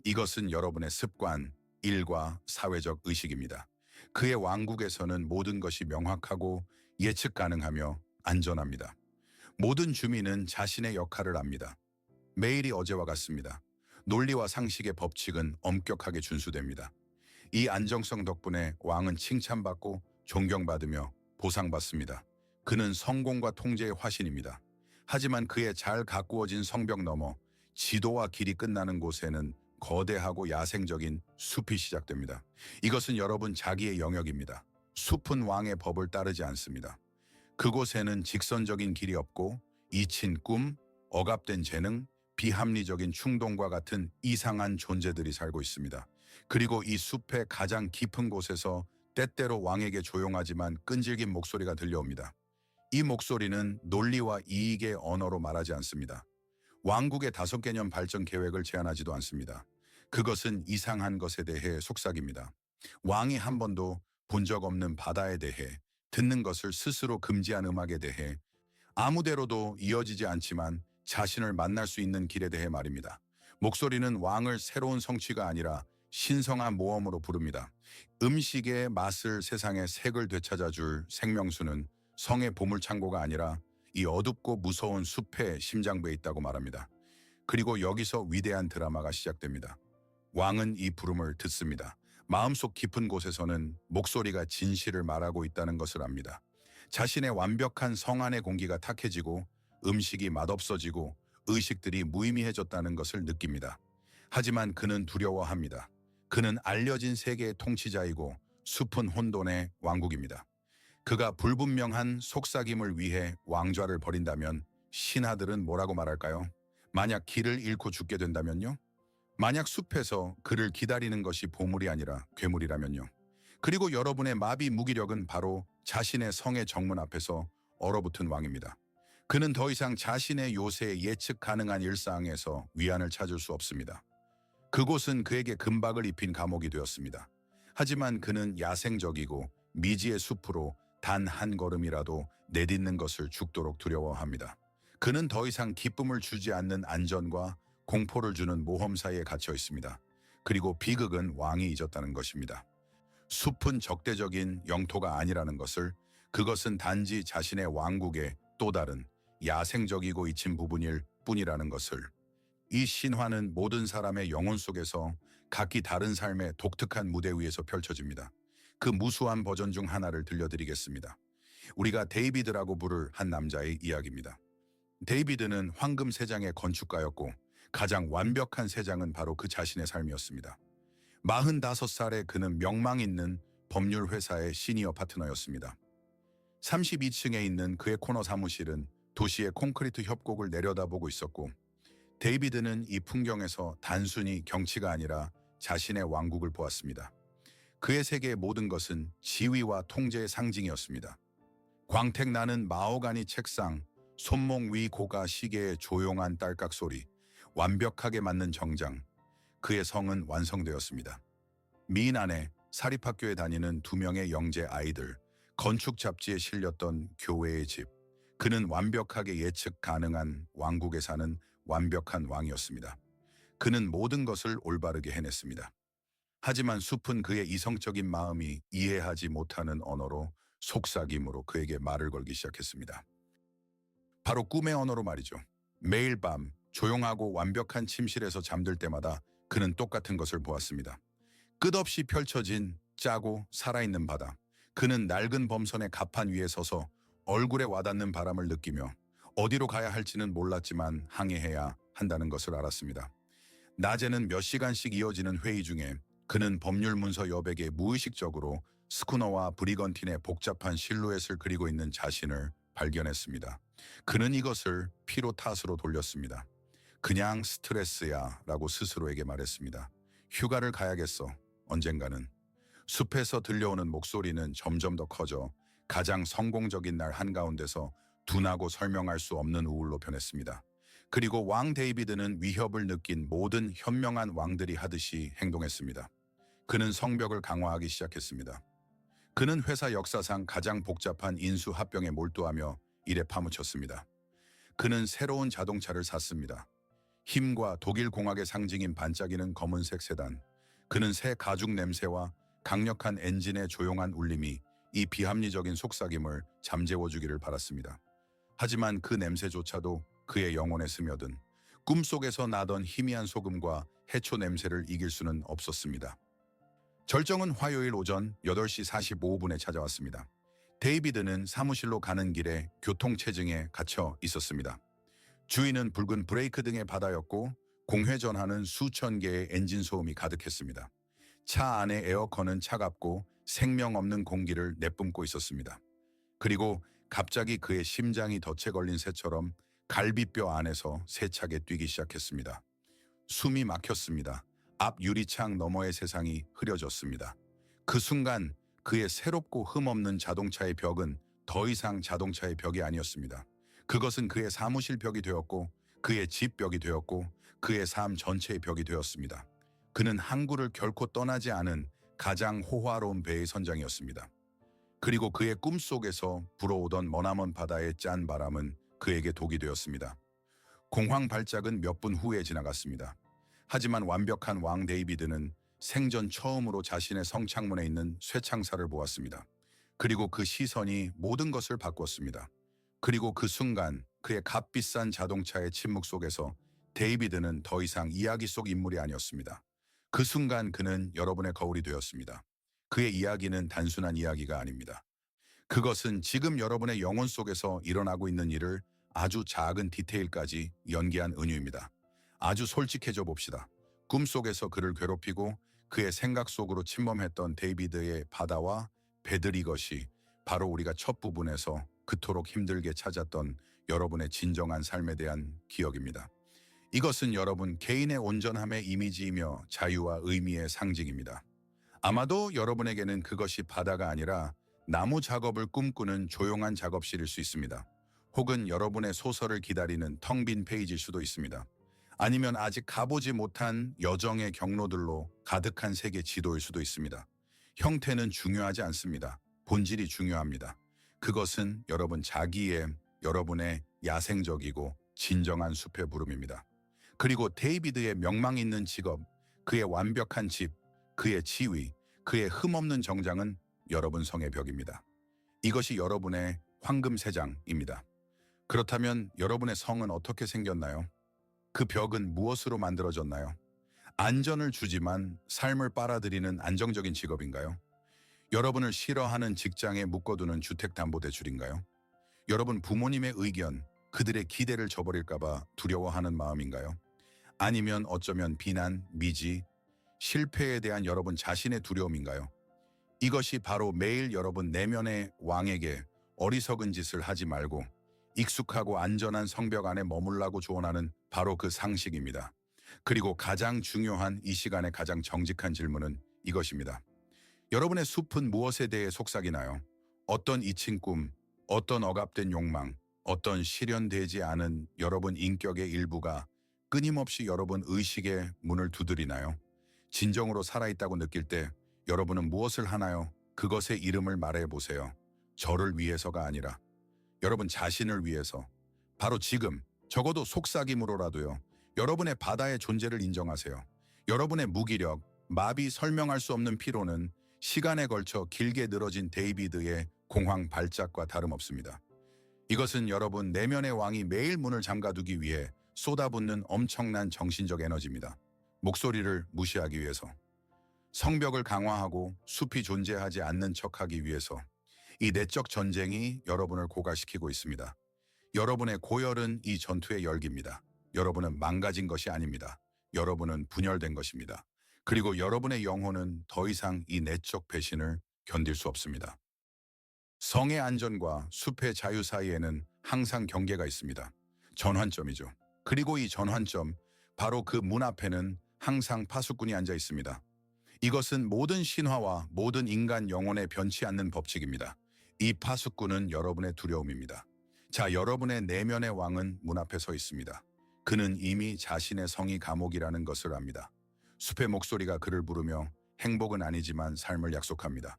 S1: 이것은 여러분의 습관, 일과 사회적 의식입니다. 그의 왕국에서는 모든 것이 명확하고 예측 가능하며 안전합니다. 모든 주민은 자신의 역할을 압니다. 매일이 어제와 같습니다. 논리와 상식의 법칙은 엄격하게 준수됩니다. 이 안정성 덕분에 왕은 칭찬받고 존경받으며 보상받습니다. 그는 성공과 통제의 화신입니다. 하지만 그의 잘 가꾸어진 성벽 너머, 지도와 길이 끝나는 곳에는 거대하고 야생적인 숲이 시작됩니다. 이것은 여러분 자기의 영역입니다. 숲은 왕의 법을 따르지 않습니다. 그곳에는 직선적인 길이 없고 잊힌 꿈, 억압된 재능, 비합리적인 충동과 같은 이상한 존재들이 살고 있습니다. 그리고 이 숲의 가장 깊은 곳에서 때때로 왕에게 조용하지만 끈질긴 목소리가 들려옵니다. 이 목소리는 논리와 이익의 언어로 말하지 않습니다. 왕국의 5개년 발전 계획을 제안하지도 않습니다. 그것은 이상한 것에 대해 속삭입니다. 왕이 한 번도 본 적 없는 바다에 대해, 듣는 것을 스스로 금지한 음악에 대해, 아무데로도 이어지지 않지만 자신을 만날 수 있는 길에 대해 말입니다. 목소리는 왕을 새로운 성취가 아니라 신성한 모험으로 부릅니다. 음식의 맛을, 세상의 색을 되찾아줄 생명수는 성의 보물창고가 아니라 이 어둡고 무서운 숲의 심장부에 있다고 말합니다. 그리고 여기서 위대한 드라마가 시작됩니다. 왕은 이 부름을 듣습니다. 마음속 깊은 곳에서는 목소리가 진실을 말하고 있다는 것을 압니다. 자신의 완벽한 성 안의 공기가 탁해지고 음식이 맛없어지고 의식들이 무의미해졌다는 것을 느낍니다. 하지만 그는 두려워합니다. 그는 알려진 세계의 통치자이고 숲은 혼돈의 왕국입니다. 그가 불분명한 속삭임을 위해 왕좌를 버린다면 신하들은 뭐라고 말할까요? 만약 길을 잃고 죽게 된다면요? 만약 숲에서 그를 기다리는 것이 보물이 아니라 괴물이라면요. 그리고 여러분의 마비 무기력은 바로 자신의 성의 정문 앞에서 얼어붙은 왕입니다. 그는 더 이상 자신의 요새 예측 가능한 일상에서 위안을 찾을 수 없습니다. 그곳은 그에게 금박을 입힌 감옥이 되었습니다. 하지만 그는 야생적이고 미지의 숲으로 단 한 걸음이라도 내딛는 것을 죽도록 두려워합니다. 그는 더 이상 기쁨을 주지 않는 안전과 공포를 주는 모험 사이에 갇혀 있습니다. 그리고 비극은 왕이 잊었다는 것입니다. 숲은 적대적인 영토가 아니라는 것을, 그것은 단지 자신의 왕국의 또 다른 야생적이고 잊힌 부분일 뿐이라는 것을. 이 신화는 모든 사람의 영혼 속에서 각기 다른 삶의 독특한 무대 위에서 펼쳐집니다. 그 무수한 버전 중 하나를 들려드리겠습니다. 우리가 데이비드라고 부를 한 남자의 이야기입니다. 데이비드는 황금 세장의 건축가였고 가장 완벽한 세장은 바로 그 자신의 삶이었습니다. 45살에 그는 명망 있는 법률 회사의 시니어 파트너였습니다. 32층에 있는 그의 코너 사무실은 도시의 콘크리트 협곡을 내려다보고 있었고, 데이비드는 이 풍경에서 단순히 경치가 아니라 자신의 왕국을 보았습니다. 그의 세계의 모든 것은 지위와 통제의 상징이었습니다. 광택 나는 마호가니 책상, 손목 위 고가 시계의 조용한 딸깍 소리, 완벽하게 맞는 정장. 그의 성은 완성되었습니다. 미인 아내, 사립학교에 다니는 2명의 영재 아이들, 건축 잡지에 실렸던 교회의 집. 그는 완벽하게 예측 가능한 왕국에 사는 완벽한 왕이었습니다. 그는 모든 것을 올바르게 해냈습니다. 하지만 숲은 그의 이성적인 마음이 이해하지 못하는 언어로, 속삭임으로 그에게 말을 걸기 시작했습니다. 바로 꿈의 언어로 말이죠. 매일 밤 조용하고 완벽한 침실에서 잠들 때마다 그는 똑같은 것을 보았습니다. 끝없이 펼쳐진 짜고 살아있는 바다. 그는 낡은 범선의 갑판 위에 서서 얼굴에 와닿는 바람을 느끼며 어디로 가야 할지는 몰랐지만 항해해야 한다는 것을 알았습니다. 낮에는 몇 시간씩 이어지는 회의 중에 그는 법률 문서 여백에 무의식적으로 스쿠너와 브리건틴의 복잡한 실루엣을 그리고 있는 자신을 발견했습니다. 그는 이것을 피로 탓으로 돌렸습니다. 그냥 스트레스야 라고 스스로에게 말했습니다. 휴가를 가야겠어, 언젠가는. 숲에서 들려오는 목소리는 점점 더 커져 가장 성공적인 날 한가운데서 둔하고 설명할 수 없는 우울로 변했습니다. 그리고 왕 데이비드는 위협을 느낀 모든 현명한 왕들이 하듯이 행동했습니다. 그는 성벽을 강화하기 시작했습니다. 그는 회사 역사상 가장 복잡한 인수합병에 몰두하며 일에 파묻혔습니다. 그는 새로운 자동차를 샀습니다. 힘과 독일 공학의 상징인 반짝이는 검은색 세단. 그는 새 가죽 냄새와 강력한 엔진의 조용한 울림이 이 비합리적인 속삭임을 잠재워주기를 바랐습니다. 하지만 그 냄새조차도 그의 영혼에 스며든 꿈속에서 나던 희미한 소금과 해초 냄새를 이길 수는 없었습니다. 절정은 화요일 오전 8시 45분에 찾아왔습니다. 데이비드는 사무실로 가는 길에 교통체증에 갇혀 있었습니다. 주위는 붉은 브레이크 등의 바다였고 공회전하는 수천 개의 엔진 소음이 가득했습니다. 차 안의 에어컨은 차갑고 생명 없는 공기를 내뿜고 있었습니다. 그리고 갑자기 그의 심장이 덫에 걸린 새처럼 갈비뼈 안에서 세차게 뛰기 시작했습니다. 숨이 막혔습니다. 앞 유리창 너머의 세상이 흐려졌습니다. 그 순간 그의 새롭고 흠없는 자동차의 벽은 더 이상 자동차의 벽이 아니었습니다. 그것은 그의 사무실 벽이 되었고 그의 집 벽이 되었고 그의 삶 전체의 벽이 되었습니다. 그는 항구를 결코 떠나지 않은 가장 호화로운 배의 선장이었습니다. 그리고 그의 꿈속에서 불어오던 머나먼 바다의 짠 바람은 그에게 독이 되었습니다. 공황 발작은 몇 분 후에 지나갔습니다. 하지만 완벽한 왕 데이비드는 생전 처음으로 자신의 성창문에 있는 쇠창살을 보았습니다. 그리고 그 시선이 모든 것을 바꿨습니다. 그리고 그 순간 그의 값비싼 자동차의 침묵 속에서 데이비드는 더 이상 이야기 속 인물이 아니었습니다. 그 순간 그는 여러분의 거울이 되었습니다. 그의 이야기는 단순한 이야기가 아닙니다. 그것은 지금 여러분의 영혼 속에서 일어나고 있는 일을 아주 작은 디테일까지 연기한 은유입니다. 아주 솔직해져 봅시다. 꿈속에서 그를 괴롭히고 그의 생각 속으로 침범했던 데이비드의 바다와 배들, 이것이 바로 우리가 첫 부분에서 그토록 힘들게 찾았던 여러분의 진정한 삶에 대한 기억입니다. 이것은 여러분 개인의 온전함의 이미지이며 자유와 의미의 상징입니다. 아마도 여러분에게는 그것이 바다가 아니라 나무 작업을 꿈꾸는 조용한 작업실일 수 있습니다. 혹은 여러분의 소설을 기다리는 텅 빈 페이지일 수도 있습니다. 아니면 아직 가보지 못한 여정의 경로들로 가득한 세계 지도일 수도 있습니다. 형태는 중요하지 않습니다. 본질이 중요합니다. 그것은 여러분 자기의, 여러분의 야생적이고 진정한 숲의 부름입니다. 그리고 데이비드의 명망 있는 직업, 그의 완벽한 집, 그의 지위, 그의 흠없는 정장은 여러분 성의 벽입니다. 이것이 여러분의 황금세장입니다. 그렇다면 여러분의 성은 어떻게 생겼나요? 그 벽은 무엇으로 만들어졌나요? 안전을 주지만 삶을 빨아들이는 안정적인 직업인가요? 여러분을 싫어하는 직장에 묶어두는 주택담보대출인가요? 여러분 부모님의 의견, 그들의 기대를 저버릴까봐 두려워하는 마음인가요? 아니면 어쩌면 비난, 미지, 실패에 대한 여러분 자신의 두려움인가요? 이것이 바로 매일 여러분 내면의 왕에게 어리석은 짓을 하지 말고 익숙하고 안전한 성벽 안에 머물라고 조언하는 바로 그 상식입니다. 그리고 가장 중요한 이 시간의 가장 정직한 질문은 이것입니다. 여러분의 숲은 무엇에 대해 속삭이나요? 어떤 잊힌 꿈, 어떤 억압된 욕망, 어떤 실현되지 않은 여러분 인격의 일부가 끊임없이 여러분 의식의 문을 두드리나요? 진정으로 살아있다고 느낄 때 여러분은 무엇을 하나요? 그것의 이름을 말해보세요. 저를 위해서가 아니라 여러분 자신을 위해서, 바로 지금, 적어도 속삭임으로라도요. 여러분의 바다의 존재를 인정하세요. 여러분의 무기력, 마비 설명할 수 없는 피로는 시간에 걸쳐 길게 늘어진 데이비드의 공황 발작과 다름없습니다. 이것은 여러분 내면의 왕이 매일 문을 잠가두기 위해 쏟아붓는 엄청난 정신적 에너지입니다. 목소리를 무시하기 위해서, 성벽을 강화하고 숲이 존재하지 않는 척하기 위해서 이 내적 전쟁이 여러분을 고갈시키고 있습니다. 여러분의 고열은 이 전투의 열기입니다. 여러분은 망가진 것이 아닙니다. 여러분은 분열된 것입니다. 그리고 여러분의 영혼은 더 이상 이 내적 배신을 견딜 수 없습니다. 성의 안전과 숲의 자유 사이에는 항상 경계가 있습니다. 전환점이죠. 그리고 이 전환점, 바로 그 문 앞에는 항상 파수꾼이 앉아 있습니다. 이것은 모든 신화와 모든 인간 영혼에 변치 않는 법칙입니다. 이 파수꾼은 여러분의 두려움입니다. 자, 여러분의 내면의 왕은 문 앞에 서 있습니다. 그는 이미 자신의 성이 감옥이라는 것을 압니다. 숲의 목소리가 그를 부르며 행복은 아니지만 삶을 약속합니다.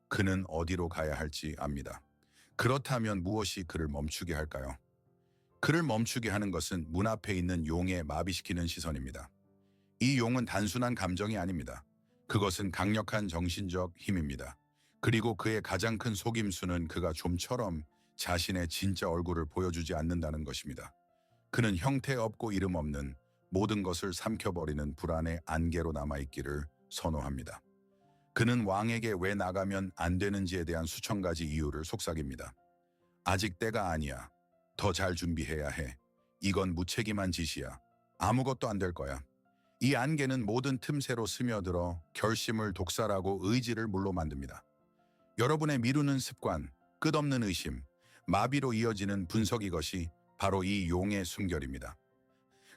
S1: 그는 어디로 가야 할지 압니다. 그렇다면 무엇이 그를 멈추게 할까요? 그를 멈추게 하는 것은 문 앞에 있는 용에 마비시키는 시선입니다. 이 용은 단순한 감정이 아닙니다. 그것은 강력한 정신적 힘입니다. 그리고 그의 가장 큰 속임수는 그가 좀처럼 자신의 진짜 얼굴을 보여주지 않는다는 것입니다. 그는 형태 없고 이름 없는 모든 것을 삼켜버리는 불안의 안개로 남아있기를 선호합니다. 그는 왕에게 왜 나가면 안 되는지에 대한 수천 가지 이유를 속삭입니다. 아직 때가 아니야. 더 잘 준비해야 해. 이건 무책임한 짓이야. 아무것도 안 될 거야. 이 안개는 모든 틈새로 스며들어 결심을 독살하고 의지를 물로 만듭니다. 여러분의 미루는 습관, 끝없는 의심, 마비로 이어지는 분석, 이것이 바로 이 용의 숨결입니다.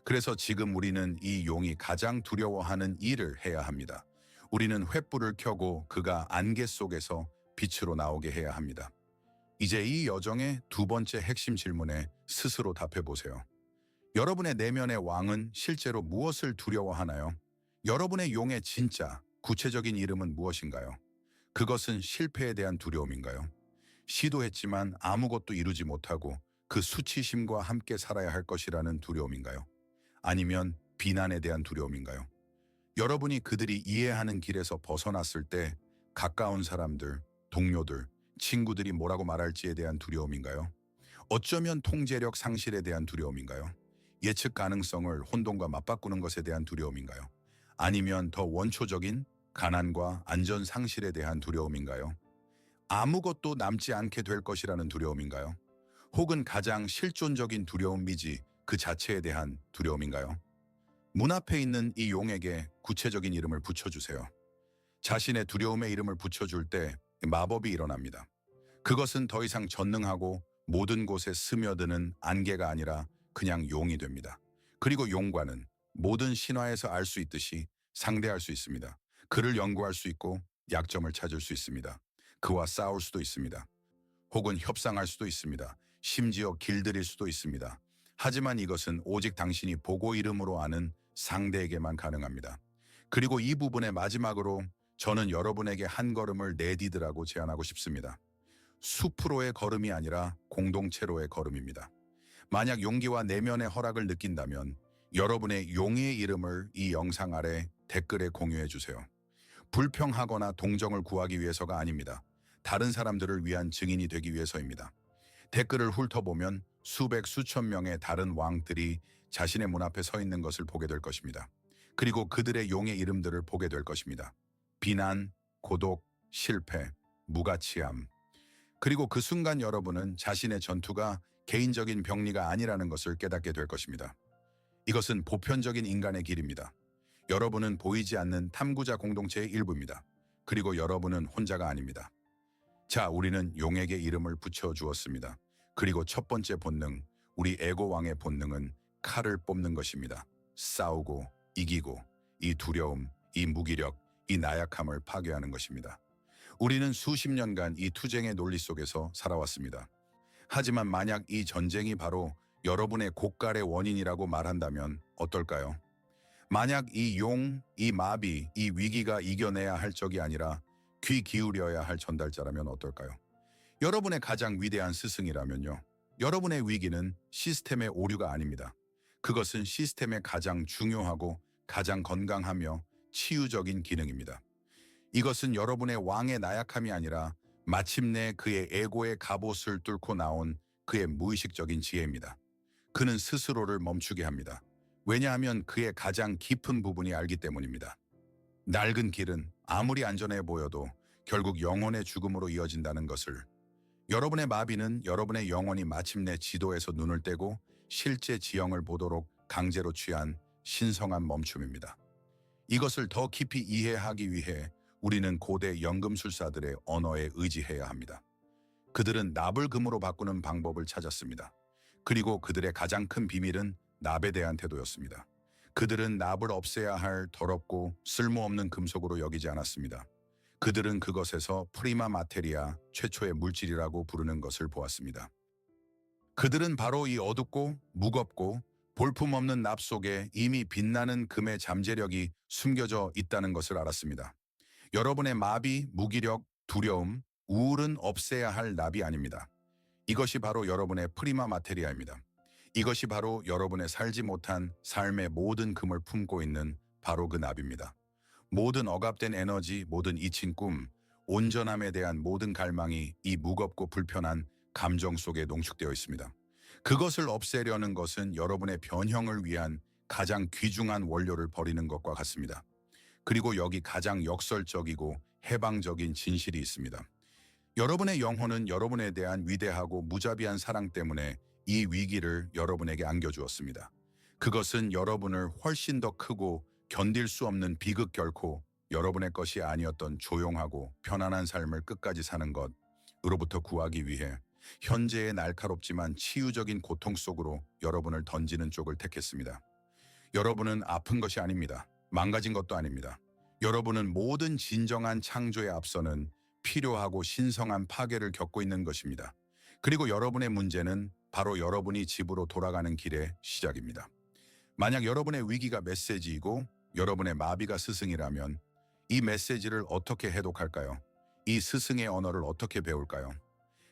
S1: 그래서 지금 우리는 이 용이 가장 두려워하는 일을 해야 합니다. 우리는 횃불을 켜고 그가 안개 속에서 빛으로 나오게 해야 합니다. 이제 이 여정의 두 번째 핵심 질문에 스스로 답해보세요. 여러분의 내면의 왕은 실제로 무엇을 두려워하나요? 여러분의 용의 진짜 구체적인 이름은 무엇인가요? 그것은 실패에 대한 두려움인가요? 시도했지만 아무것도 이루지 못하고 그 수치심과 함께 살아야 할 것이라는 두려움인가요? 아니면 비난에 대한 두려움인가요? 여러분이 그들이 이해하는 길에서 벗어났을 때 가까운 사람들, 동료들, 친구들이 뭐라고 말할지에 대한 두려움인가요? 어쩌면 통제력 상실에 대한 두려움인가요? 예측 가능성을 혼돈과 맞바꾸는 것에 대한 두려움인가요? 아니면 더 원초적인 가난과 안전 상실에 대한 두려움인가요? 아무것도 남지 않게 될 것이라는 두려움인가요? 혹은 가장 실존적인 두려움이지 그 자체에 대한 두려움인가요? 문 앞에 있는 이 용에게 구체적인 이름을 붙여주세요. 자신의 두려움의 이름을 붙여줄 때 마법이 일어납니다. 그것은 더 이상 전능하고 모든 곳에 스며드는 안개가 아니라 그냥 용이 됩니다. 그리고 용과는 모든 신화에서 알 수 있듯이 상대할 수 있습니다. 그를 연구할 수 있고 약점을 찾을 수 있습니다. 그와 싸울 수도 있습니다. 혹은 협상할 수도 있습니다. 심지어 길들일 수도 있습니다. 하지만 이것은 오직 당신이 보고 이름으로 아는 상대에게만 가능합니다. 그리고 이 부분의 마지막으로 저는 여러분에게 한 걸음을 내디드라고 제안하고 싶습니다. 숲으로의 걸음이 아니라 공동체로의 걸음입니다. 만약 용기와 내면의 허락을 느낀다면 여러분의 용의 이름을 이 영상 아래 댓글에 공유해 주세요. 불평하거나 동정을 구하기 위해서가 아닙니다. 다른 사람들을 위한 증인이 되기 위해서입니다. 댓글을 훑어보면 수백 수천 명의 다른 왕들이 자신의 문 앞에 서 있는 것을 보게 될 것입니다. 그리고 그들의 용의 이름들을 보게 될 것입니다. 비난, 고독, 실패, 무가치함. 그리고 그 순간 여러분은 자신의 전투가 개인적인 병리가 아니라는 것을 깨닫게 될 것입니다. 이것은 보편적인 인간의 길입니다. 여러분은 보이지 않는 탐구자 공동체의 일부입니다. 그리고 여러분은 혼자가 아닙니다. 자, 우리는 용에게 이름을 붙여 주었습니다. 그리고 첫 번째 본능, 우리 에고왕의 본능은 칼을 뽑는 것입니다. 싸우고 이기고 이 두려움, 이 무기력, 이 나약함을 파괴하는 것입니다. 우리는 수십 년간 이 투쟁의 논리 속에서 살아왔습니다. 하지만 만약 이 전쟁이 바로 여러분의 고갈의 원인이라고 말한다면 어떨까요? 만약 이 용, 이 마비, 이 위기가 이겨내야 할 적이 아니라 귀 기울여야 할 전달자라면 어떨까요? 여러분의 가장 위대한 스승이라면요. 여러분의 위기는 시스템의 오류가 아닙니다. 그것은 시스템의 가장 중요하고 가장 건강하며 치유적인 기능입니다. 이것은 여러분의 왕의 나약함이 아니라 마침내 그의 에고의 갑옷을 뚫고 나온 그의 무의식적인 지혜입니다. 그는 스스로를 멈추게 합니다. 왜냐하면 그의 가장 깊은 부분이 알기 때문입니다. 낡은 길은 아무리 안전해 보여도 결국 영혼의 죽음으로 이어진다는 것을. 여러분의 마비는 여러분의 영혼이 마침내 지도에서 눈을 떼고 실제 지형을 보도록 강제로 취한 신성한 멈춤입니다. 이것을 더 깊이 이해하기 위해 우리는 고대 연금술사들의 언어에 의지해야 합니다. 그들은 납을 금으로 바꾸는 방법을 찾았습니다. 그리고 그들의 가장 큰 비밀은 납에 대한 태도였습니다. 그들은 납을 없애야 할 더럽고 쓸모없는 금속으로 여기지 않았습니다. 그들은 그것에서 프리마 마테리아, 최초의 물질이라고 부르는 것을 보았습니다. 그들은 바로 이 어둡고 무겁고 볼품없는 납 속에 이미 빛나는 금의 잠재력이 숨겨져 있다는 것을 알았습니다. 여러분의 마비, 무기력, 두려움, 우울은 없애야 할 납이 아닙니다. 이것이 바로 여러분의 프리마 마테리아입니다. 이것이 바로 여러분의 살지 못한 삶의 모든 금을 품고 있는 바로 그 납입니다. 모든 억압된 에너지, 모든 잊힌 꿈, 온전함에 대한 모든 갈망이 이 무겁고 불편한 감정 속에 농축되어 있습니다. 그것을 없애려는 것은 여러분의 변형을 위한 가장 귀중한 원료를 버리는 것과 같습니다. 그리고 여기 가장 역설적이고 해방적인 진실이 있습니다. 여러분의 영혼은 여러분에 대한 위대하고 무자비한 사랑 때문에 이 위기를 여러분에게 안겨주었습니다. 그것은 여러분을 훨씬 더 크고 견딜 수 없는 비극 결코 여러분의 것이 아니었던 조용하고 편안한 삶을 끝까지 사는 것으로부터 구하기 위해 현재의 날카롭지만 치유적인 고통 속으로 여러분을 던지는 쪽을 택했습니다. 여러분은 아픈 것이 아닙니다. 망가진 것도 아닙니다. 여러분은 모든 진정한 창조에 앞서는 필요하고 신성한 파괴를 겪고 있는 것입니다. 그리고 여러분의 문제는 바로 여러분이 집으로 돌아가는 길의 시작입니다. 만약 여러분의 위기가 메시지이고 여러분의 마비가 스승이라면 이 메시지를 어떻게 해독할까요? 이 스승의 언어를 어떻게 배울까요?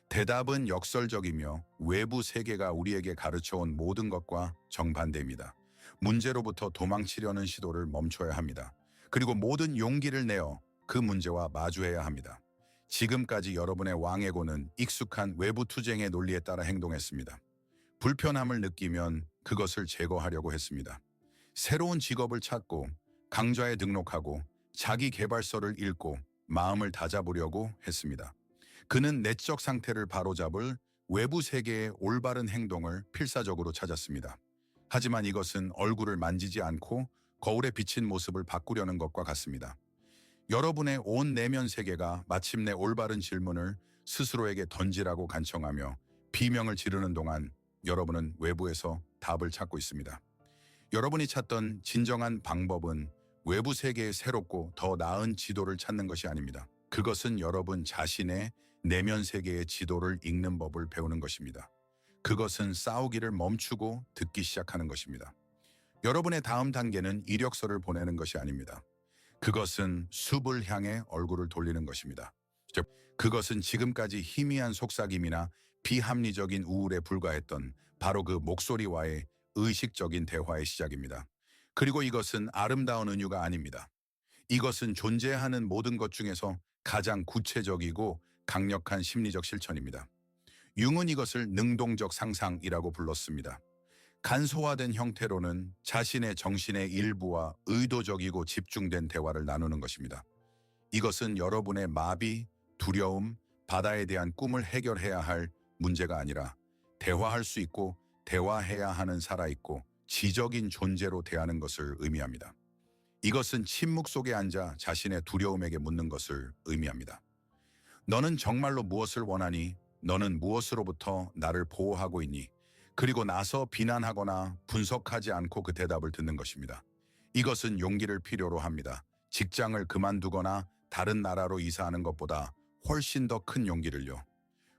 S1: 대답은 역설적이며 외부 세계가 우리에게 가르쳐온 모든 것과 정반대입니다. 문제로부터 도망치려는 시도를 멈춰야 합니다. 그리고 모든 용기를 내어 그 문제와 마주해야 합니다. 지금까지 여러분의 왕에고는 익숙한 외부 투쟁의 논리에 따라 행동했습니다. 불편함을 느끼면 그것을 제거하려고 했습니다. 새로운 직업을 찾고 강좌에 등록하고 자기 개발서를 읽고 마음을 다잡으려고 했습니다. 그는 내적 상태를 바로잡을 외부 세계의 올바른 행동을 필사적으로 찾았습니다. 하지만 이것은 얼굴을 만지지 않고 거울에 비친 모습을 바꾸려는 것과 같습니다. 여러분의 온 내면 세계가 마침내 올바른 질문을 스스로에게 던지라고 간청하며 비명을 지르는 동안 여러분은 외부에서 답을 찾고 있습니다. 여러분이 찾던 진정한 방법은 외부 세계의 새롭고 더 나은 지도를 찾는 것이 아닙니다. 그것은 여러분 자신의 내면 세계의 지도를 읽는 법을 배우는 것입니다. 그것은 싸우기를 멈추고 듣기 시작하는 것입니다. 여러분의 다음 단계는 이력서를 보내는 것이 아닙니다. 그것은 숲을 향해 얼굴을 돌리는 것입니다. 즉, 그것은 지금까지 희미한 속삭임이나 비합리적인 우울에 불과했던 바로 그 목소리와의 의식적인 대화의 시작입니다. 그리고 이것은 아름다운 은유가 아닙니다. 이것은 존재하는 모든 것 중에서 가장 구체적이고 강력한 심리적 실천입니다. 융은 이것을 능동적 상상이라고 불렀습니다. 간소화된 형태로는 자신의 정신의 일부와 의도적이고 집중된 대화를 나누는 것입니다. 이것은 여러분의 마비, 두려움, 바다에 대한 꿈을 해결해야 할 문제가 아니라 대화할 수 있고 대화해야 하는 살아있고 지적인 존재로 대하는 것을 의미합니다. 이것은 침묵 속에 앉아 자신의 두려움에게 묻는 것을 의미합니다. 너는 정말로 무엇을 원하니? 너는 무엇으로부터 나를 보호하고 있니? 그리고 나서 비난하거나 분석하지 않고 그 대답을 듣는 것입니다. 이것은 용기를 필요로 합니다. 직장을 그만두거나 다른 나라로 이사하는 것보다 훨씬 더 큰 용기를요.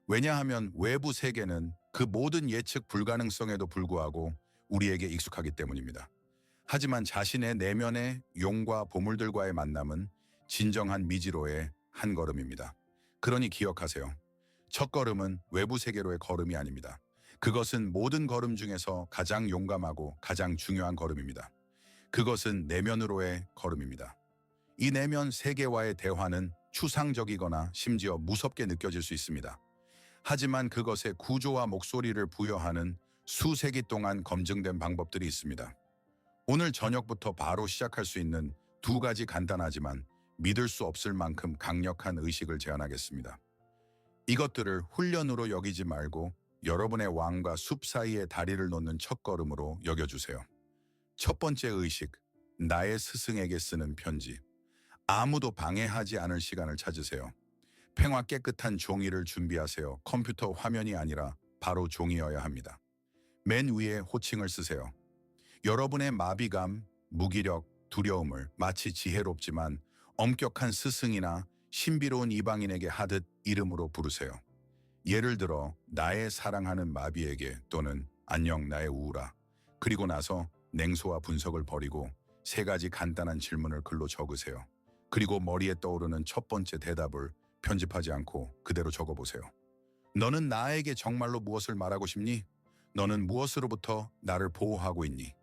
S1: 왜냐하면 외부 세계는 그 모든 예측 불가능성에도 불구하고 우리에게 익숙하기 때문입니다. 하지만 자신의 내면의 용과 보물들과의 만남은 진정한 미지로의 한 걸음입니다. 그러니 기억하세요. 첫 걸음은 외부 세계로의 걸음이 아닙니다. 그것은 모든 걸음 중에서 가장 용감하고 가장 중요한 걸음입니다. 그것은 내면으로의 걸음입니다. 이 내면 세계와의 대화는 추상적이거나 심지어 무섭게 느껴질 수 있습니다. 하지만 그것의 구조와 목소리를 부여하는 수세기 동안 검증된 방법들이 있습니다. 오늘 저녁부터 바로 시작할 수 있는 두 가지 간단하지만 믿을 수 없을 만큼 강력한 의식을 제안하겠습니다. 이것들을 훈련으로 여기지 말고 여러분의 왕과 숲 사이에 다리를 놓는 첫걸음으로 여겨주세요. 첫 번째 의식, 나의 스승에게 쓰는 편지. 아무도 방해하지 않을 시간을 찾으세요. 팽화 깨끗한 종이를 준비하세요. 컴퓨터 화면이 아니라 바로 종이어야 합니다. 맨 위에 호칭을 쓰세요. 여러분의 마비감, 무기력, 두려움을 마치 지혜롭지만 엄격한 스승이나 신비로운 이방인에게 하듯 이름으로 부르세요. 예를 들어 나의 사랑하는 마비에게 또는 안녕 나의 우울아. 그리고 나서 냉소와 분석을 버리고 세 가지 간단한 질문을 글로 적으세요. 그리고 머리에 떠오르는 첫 번째 대답을 편집하지 않고 그대로 적어보세요. 너는 나에게 정말로 무엇을 말하고 싶니? 너는 무엇으로부터 나를 보호하고 있니?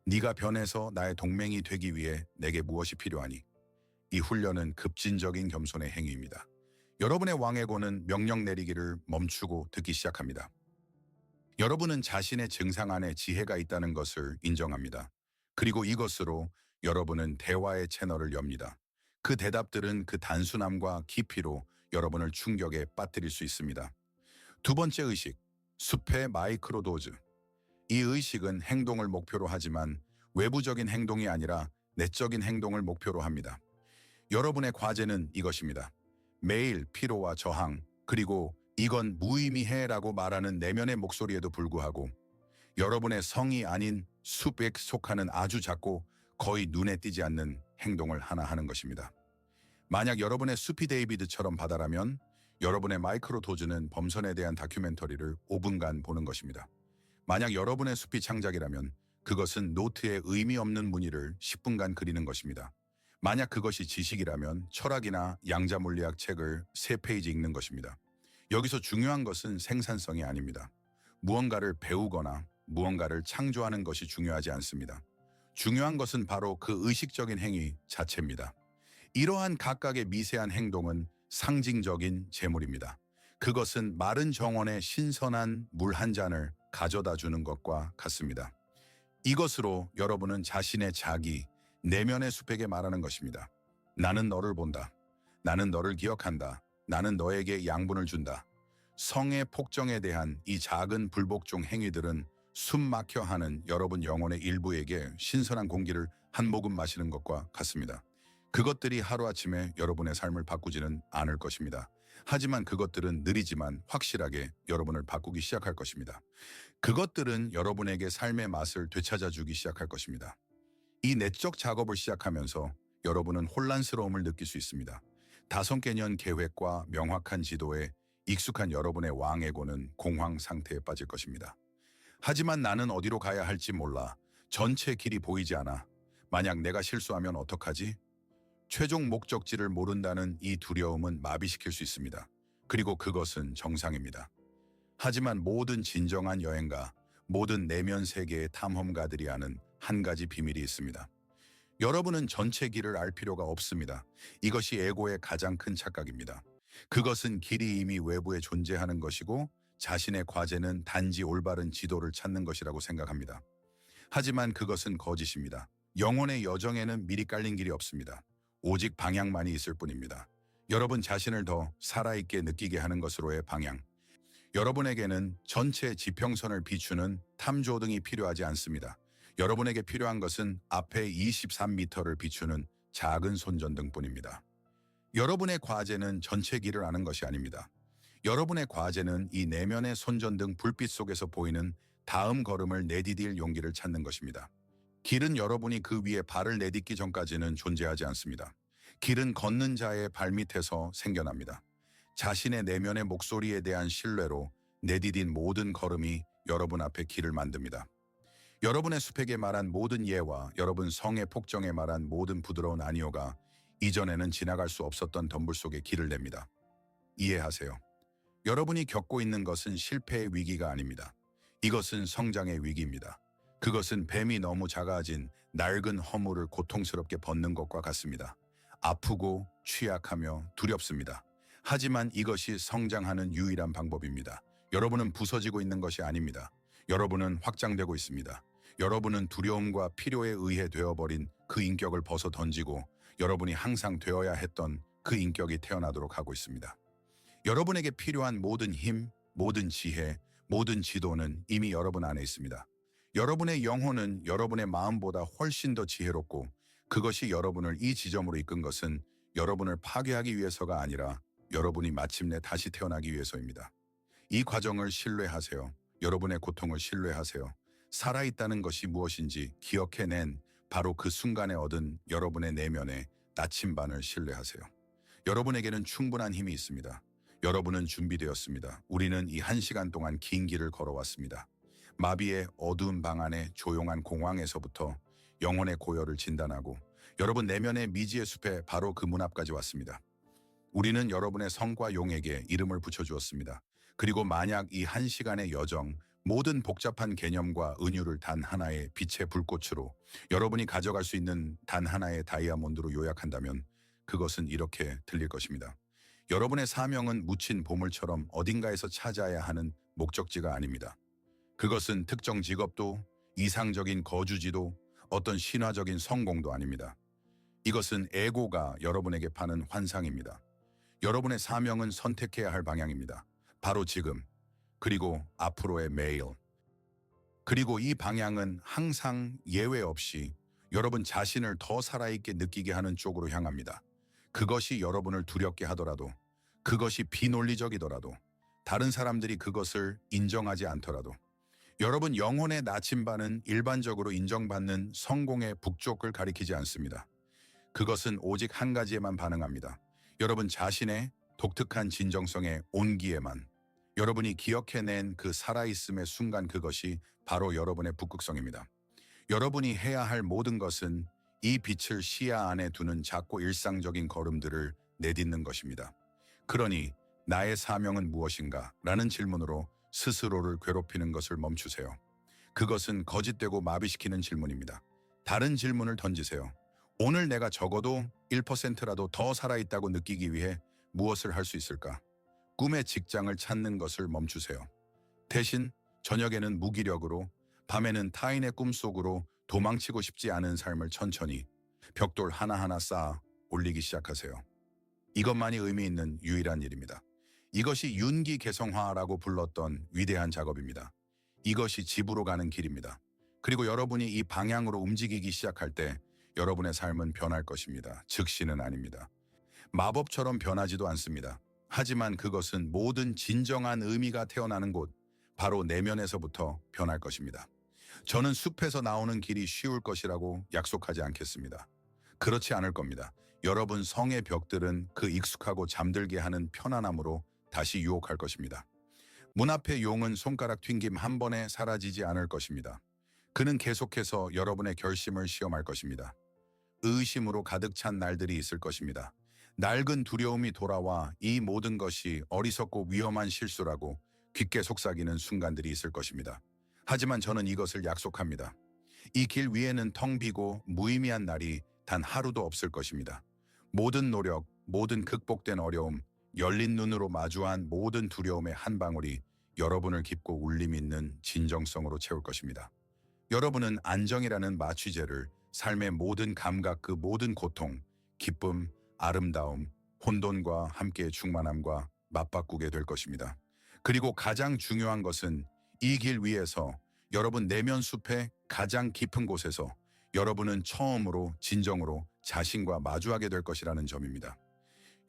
S1: 네가 변해서 나의 동맹이 되기 위해 내게 무엇이 필요하니? 이 훈련은 급진적인 겸손의 행위입니다. 여러분의 왕의 고는 명령 내리기를 멈추고 듣기 시작합니다. 여러분은 자신의 증상 안에 지혜가 있다는 것을 인정합니다. 그리고 이것으로 여러분은 대화의 채널을 엽니다. 그 대답들은 그 단순함과 깊이로 여러분을 충격에 빠뜨릴 수 있습니다. 두 번째 의식, 숲의 마이크로 도즈. 이 의식은 행동을 목표로 하지만 외부적인 행동이 아니라 내적인 행동을 목표로 합니다. 여러분의 과제는 이것입니다. 매일 피로와 저항, 그리고 이건 무의미해라고 말하는 내면의 목소리에도 불구하고 여러분의 성이 아닌 숲에 속하는 아주 작고 거의 눈에 띄지 않는 행동을 하나 하는 것입니다. 만약 여러분의 숲이 데이비드처럼 바다라면 여러분의 마이크로 도즈는 범선에 대한 다큐멘터리를 5분간 보는 것입니다. 만약 여러분의 숲이 창작이라면 그것은 노트에 의미 없는 무늬를 10분간 그리는 것입니다. 만약 그것이 지식이라면 철학이나 양자물리학 책을 3페이지 읽는 것입니다. 여기서 중요한 것은 생산성이 아닙니다. 무언가를 배우거나 무언가를 창조하는 것이 중요하지 않습니다. 중요한 것은 바로 그 의식적인 행위 자체입니다. 이러한 각각의 미세한 행동은 상징적인 재물입니다. 그것은 마른 정원에 신선한 물 한 잔을 가져다 주는 것과 같습니다. 이것으로 여러분은 자신의 자기, 내면의 숲에게 말하는 것입니다. 나는 너를 본다. 나는 너를 기억한다. 나는 너에게 양분을 준다. 성의 폭정에 대한 이 작은 불복종 행위들은 숨 막혀 하는 여러분 영혼의 일부에게 신선한 공기를 한 모금 마시는 것과 같습니다. 그것들이 하루아침에 여러분의 삶을 바꾸지는 않을 것입니다. 하지만 그것들은 느리지만 확실하게 여러분을 바꾸기 시작할 것입니다. 그것들은 여러분에게 삶의 맛을 되찾아주기 시작할 것입니다. 이 내적 작업을 시작하면서 여러분은 혼란스러움을 느낄 수 있습니다. 다성개년 계획과 명확한 지도에 익숙한 여러분의 왕에고는 공황 상태에 빠질 것입니다. 하지만 나는 어디로 가야 할지 몰라. 전체 길이 보이지 않아. 만약 내가 실수하면 어떡하지? 최종 목적지를 모른다는 이 두려움은 마비시킬 수 있습니다. 그리고 그것은 정상입니다. 하지만 모든 진정한 여행가, 모든 내면 세계의 탐험가들이 아는 한 가지 비밀이 있습니다. 여러분은 전체 길을 알 필요가 없습니다. 이것이 에고의 가장 큰 착각입니다. 그것은 길이 이미 외부에 존재하는 것이고 자신의 과제는 단지 올바른 지도를 찾는 것이라고 생각합니다. 하지만 그것은 거짓입니다. 영혼의 여정에는 미리 깔린 길이 없습니다. 오직 방향만이 있을 뿐입니다. 여러분 자신을 더 살아있게 느끼게 하는 것으로의 방향. 여러분에게는 전체 지평선을 비추는 탐조등이 필요하지 않습니다. 여러분에게 필요한 것은 앞에 23m를 비추는 작은 손전등뿐입니다. 여러분의 과제는 전체 길을 아는 것이 아닙니다. 여러분의 과제는 이 내면의 손전등 불빛 속에서 보이는 다음 걸음을 내디딜 용기를 찾는 것입니다. 길은 여러분이 그 위에 발을 내딛기 전까지는 존재하지 않습니다. 길은 걷는 자의 발밑에서 생겨납니다. 자신의 내면의 목소리에 대한 신뢰로 내디딘 모든 걸음이 여러분 앞에 길을 만듭니다. 여러분의 숲에게 말한 모든 예와 여러분 성의 폭정에 말한 모든 부드러운 아니오가 이전에는 지나갈 수 없었던 덤불 속에 길을 냅니다. 이해하세요. 여러분이 겪고 있는 것은 실패의 위기가 아닙니다. 이것은 성장의 위기입니다. 그것은 뱀이 너무 작아진 낡은 허물을 고통스럽게 벗는 것과 같습니다. 아프고 취약하며 두렵습니다. 하지만 이것이 성장하는 유일한 방법입니다. 여러분은 부서지고 있는 것이 아닙니다. 여러분은 확장되고 있습니다. 여러분은 두려움과 필요에 의해 되어버린 그 인격을 벗어 던지고 여러분이 항상 되어야 했던 그 인격이 태어나도록 하고 있습니다. 여러분에게 필요한 모든 힘, 모든 지혜, 모든 지도는 이미 여러분 안에 있습니다. 여러분의 영혼은 여러분의 마음보다 훨씬 더 지혜롭고 그것이 여러분을 이 지점으로 이끈 것은 여러분을 파괴하기 위해서가 아니라 여러분이 마침내 다시 태어나기 위해서입니다. 이 과정을 신뢰하세요. 여러분의 고통을 신뢰하세요. 살아있다는 것이 무엇인지 기억해낸 바로 그 순간에 얻은 여러분의 내면의 나침반을 신뢰하세요. 여러분에게는 충분한 힘이 있습니다. 여러분은 준비되었습니다. 우리는 이 1시간 동안 긴 길을 걸어왔습니다. 마비의 어두운 방 안의 조용한 공황에서부터 영혼의 고열을 진단하고 여러분 내면의 미지의 숲에 바로 그 문 앞까지 왔습니다. 우리는 여러분의 성과 용에게 이름을 붙여주었습니다. 그리고 만약 이 1시간의 여정, 모든 복잡한 개념과 은유를 단 하나의 빛의 불꽃으로 여러분이 가져갈 수 있는 단 하나의 다이아몬드로 요약한다면 그것은 이렇게 들릴 것입니다. 여러분의 사명은 묻힌 보물처럼 어딘가에서 찾아야 하는 목적지가 아닙니다. 그것은 특정 직업도, 이상적인 거주지도, 어떤 신화적인 성공도 아닙니다. 이것은 에고가 여러분에게 파는 환상입니다. 여러분의 사명은 선택해야 할 방향입니다. 바로 지금, 그리고 앞으로의 매일. 그리고 이 방향은 항상 예외 없이 여러분 자신을 더 살아있게 느끼게 하는 쪽으로 향합니다. 그것이 여러분을 두렵게 하더라도, 그것이 비논리적이더라도, 다른 사람들이 그것을 인정하지 않더라도, 여러분 영혼의 나침반은 일반적으로 인정받는 성공의 북쪽을 가리키지 않습니다. 그것은 오직 한 가지에만 반응합니다. 여러분 자신의 독특한 진정성의 온기에만. 여러분이 기억해낸 그 살아있음의 순간 그것이 바로 여러분의 북극성입니다. 여러분이 해야 할 모든 것은 이 빛을 시야 안에 두는 작고 일상적인 걸음들을 내딛는 것입니다. 그러니 나의 사명은 무엇인가? 라는 질문으로 스스로를 괴롭히는 것을 멈추세요. 그것은 거짓되고 마비시키는 질문입니다. 다른 질문을 던지세요. 오늘 내가 적어도 1%라도 더 살아있다고 느끼기 위해 무엇을 할 수 있을까? 꿈의 직장을 찾는 것을 멈추세요. 대신 저녁에는 무기력으로, 밤에는 타인의 꿈속으로 도망치고 싶지 않은 삶을 천천히 벽돌 하나하나 쌓아 올리기 시작하세요. 이것만이 의미 있는 유일한 일입니다. 이것이 윤기 개성화라고 불렀던 위대한 작업입니다. 이것이 집으로 가는 길입니다. 그리고 여러분이 이 방향으로 움직이기 시작할 때 여러분의 삶은 변할 것입니다. 즉시는 아닙니다. 마법처럼 변하지도 않습니다. 하지만 그것은 모든 진정한 의미가 태어나는 곳, 바로 내면에서부터 변할 것입니다. 저는 숲에서 나오는 길이 쉬울 것이라고 약속하지 않겠습니다. 그렇지 않을 겁니다. 여러분 성의 벽들은 그 익숙하고 잠들게 하는 편안함으로 다시 유혹할 것입니다. 문 앞의 용은 손가락 튕김 한 번에 사라지지 않을 것입니다. 그는 계속해서 여러분의 결심을 시험할 것입니다. 의심으로 가득 찬 날들이 있을 것입니다. 낡은 두려움이 돌아와 이 모든 것이 어리석고 위험한 실수라고 깊게 속삭이는 순간들이 있을 것입니다. 하지만 저는 이것을 약속합니다. 이 길 위에는 텅 비고 무의미한 날이 단 하루도 없을 것입니다. 모든 노력, 모든 극복된 어려움, 열린 눈으로 마주한 모든 두려움의 한 방울이 여러분을 깊고 울림 있는 진정성으로 채울 것입니다. 여러분은 안정이라는 마취제를 삶의 모든 감각 그 모든 고통, 기쁨, 아름다움, 혼돈과 함께 충만함과 맞바꾸게 될 것입니다. 그리고 가장 중요한 것은 이 길 위에서 여러분 내면 숲의 가장 깊은 곳에서 여러분은 처음으로 진정으로 자신과 마주하게 될 것이라는 점입니다.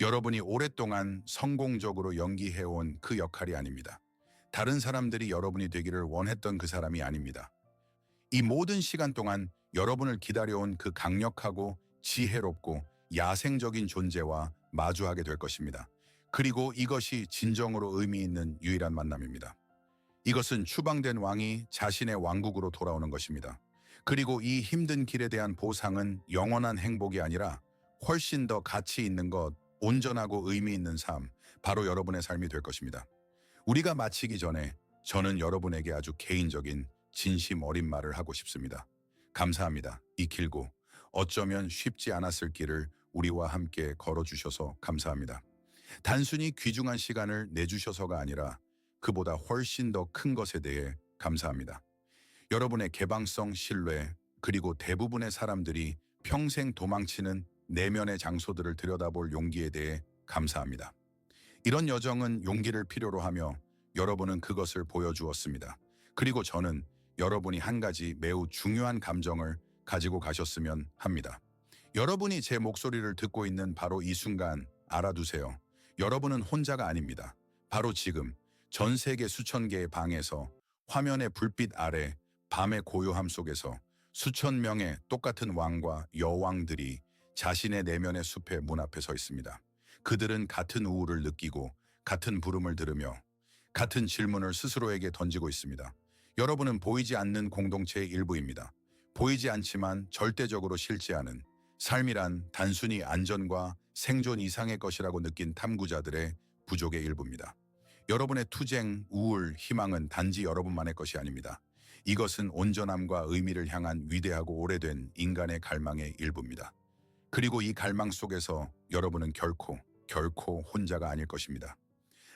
S1: 여러분이 오랫동안 성공적으로 연기해온 그 역할이 아닙니다. 다른 사람들이 여러분이 되기를 원했던 그 사람이 아닙니다. 이 모든 시간 동안 여러분을 기다려온 그 강력하고 지혜롭고 야생적인 존재와 마주하게 될 것입니다. 그리고 이것이 진정으로 의미 있는 유일한 만남입니다. 이것은 추방된 왕이 자신의 왕국으로 돌아오는 것입니다. 그리고 이 힘든 길에 대한 보상은 영원한 행복이 아니라 훨씬 더 가치 있는 것, 온전하고 의미 있는 삶, 바로 여러분의 삶이 될 것입니다. 우리가 마치기 전에 저는 여러분에게 아주 개인적인 진심 어린 말을 하고 싶습니다. 감사합니다. 이 길고 어쩌면 쉽지 않았을 길을 우리와 함께 걸어주셔서 감사합니다. 단순히 귀중한 시간을 내주셔서가 아니라 그보다 훨씬 더 큰 것에 대해 감사합니다. 여러분의 개방성, 신뢰, 그리고 대부분의 사람들이 평생 도망치는 내면의 장소들을 들여다볼 용기에 대해 감사합니다. 이런 여정은 용기를 필요로 하며 여러분은 그것을 보여주었습니다. 그리고 저는 여러분이 한 가지 매우 중요한 감정을 가지고 가셨으면 합니다. 여러분이 제 목소리를 듣고 있는 바로 이 순간 알아두세요. 여러분은 혼자가 아닙니다. 바로 지금 전 세계 수천 개의 방에서 화면의 불빛 아래 밤의 고요함 속에서 수천 명의 똑같은 왕과 여왕들이 자신의 내면의 숲의 문 앞에 서 있습니다. 그들은 같은 우울을 느끼고 같은 부름을 들으며 같은 질문을 스스로에게 던지고 있습니다. 여러분은 보이지 않는 공동체의 일부입니다. 보이지 않지만 절대적으로 싫지 않은 삶이란 단순히 안전과 생존 이상의 것이라고 느낀 탐구자들의 부족의 일부입니다. 여러분의 투쟁, 우울, 희망은 단지 여러분만의 것이 아닙니다. 이것은 온전함과 의미를 향한 위대하고 오래된 인간의 갈망의 일부입니다. 그리고 이 갈망 속에서 여러분은 결코 혼자가 아닐 것입니다.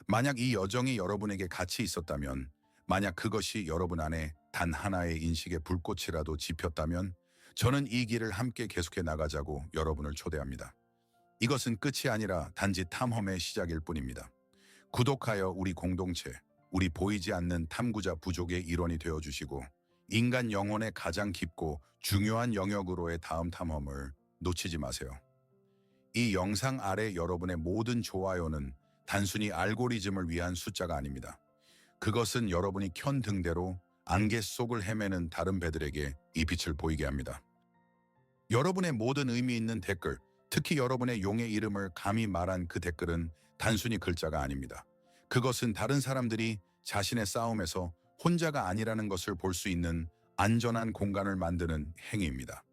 S1: 만약 이 여정이 여러분에게 가치 있었다면, 만약 그것이 여러분 안에 단 하나의 인식의 불꽃이라도 지폈다면 저는 이 길을 함께 계속해 나가자고 여러분을 초대합니다. 이것은 끝이 아니라 단지 탐험의 시작일 뿐입니다. 구독하여 우리 공동체, 우리 보이지 않는 탐구자 부족의 일원이 되어주시고 인간 영혼의 가장 깊고 중요한 영역으로의 다음 탐험을 놓치지 마세요. 이 영상 아래 여러분의 모든 좋아요는 단순히 알고리즘을 위한 숫자가 아닙니다. 그것은 여러분이 켠 등대로 안개 속을 헤매는 다른 배들에게 이 빛을 보이게 합니다. 여러분의 모든 의미 있는 댓글, 특히 여러분의 용의 이름을 감히 말한 그 댓글은 단순히 글자가 아닙니다. 그것은 다른 사람들이 자신의 싸움에서 혼자가 아니라는 것을 볼 수 있는 안전한 공간을 만드는 행위입니다.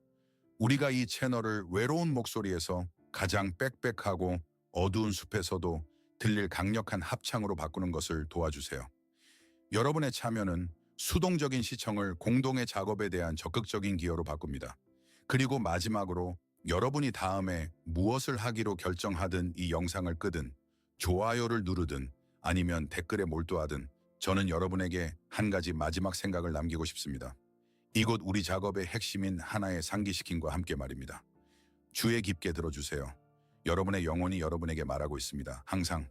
S1: 우리가 이 채널을 외로운 목소리에서 가장 빽빽하고 어두운 숲에서도 들릴 강력한 합창으로 바꾸는 것을 도와주세요. 여러분의 참여는 수동적인 시청을 공동의 작업에 대한 적극적인 기여로 바꿉니다. 그리고 마지막으로 여러분이 다음에 무엇을 하기로 결정하든 이 영상을 끄든 좋아요를 누르든 아니면 댓글에 몰두하든 저는 여러분에게 한 가지 마지막 생각을 남기고 싶습니다. 이곳 우리 작업의 핵심인 하나의 상기시킴과 함께 말입니다. 주의 깊게 들어주세요. 여러분의 영혼이 여러분에게 말하고 있습니다. 항상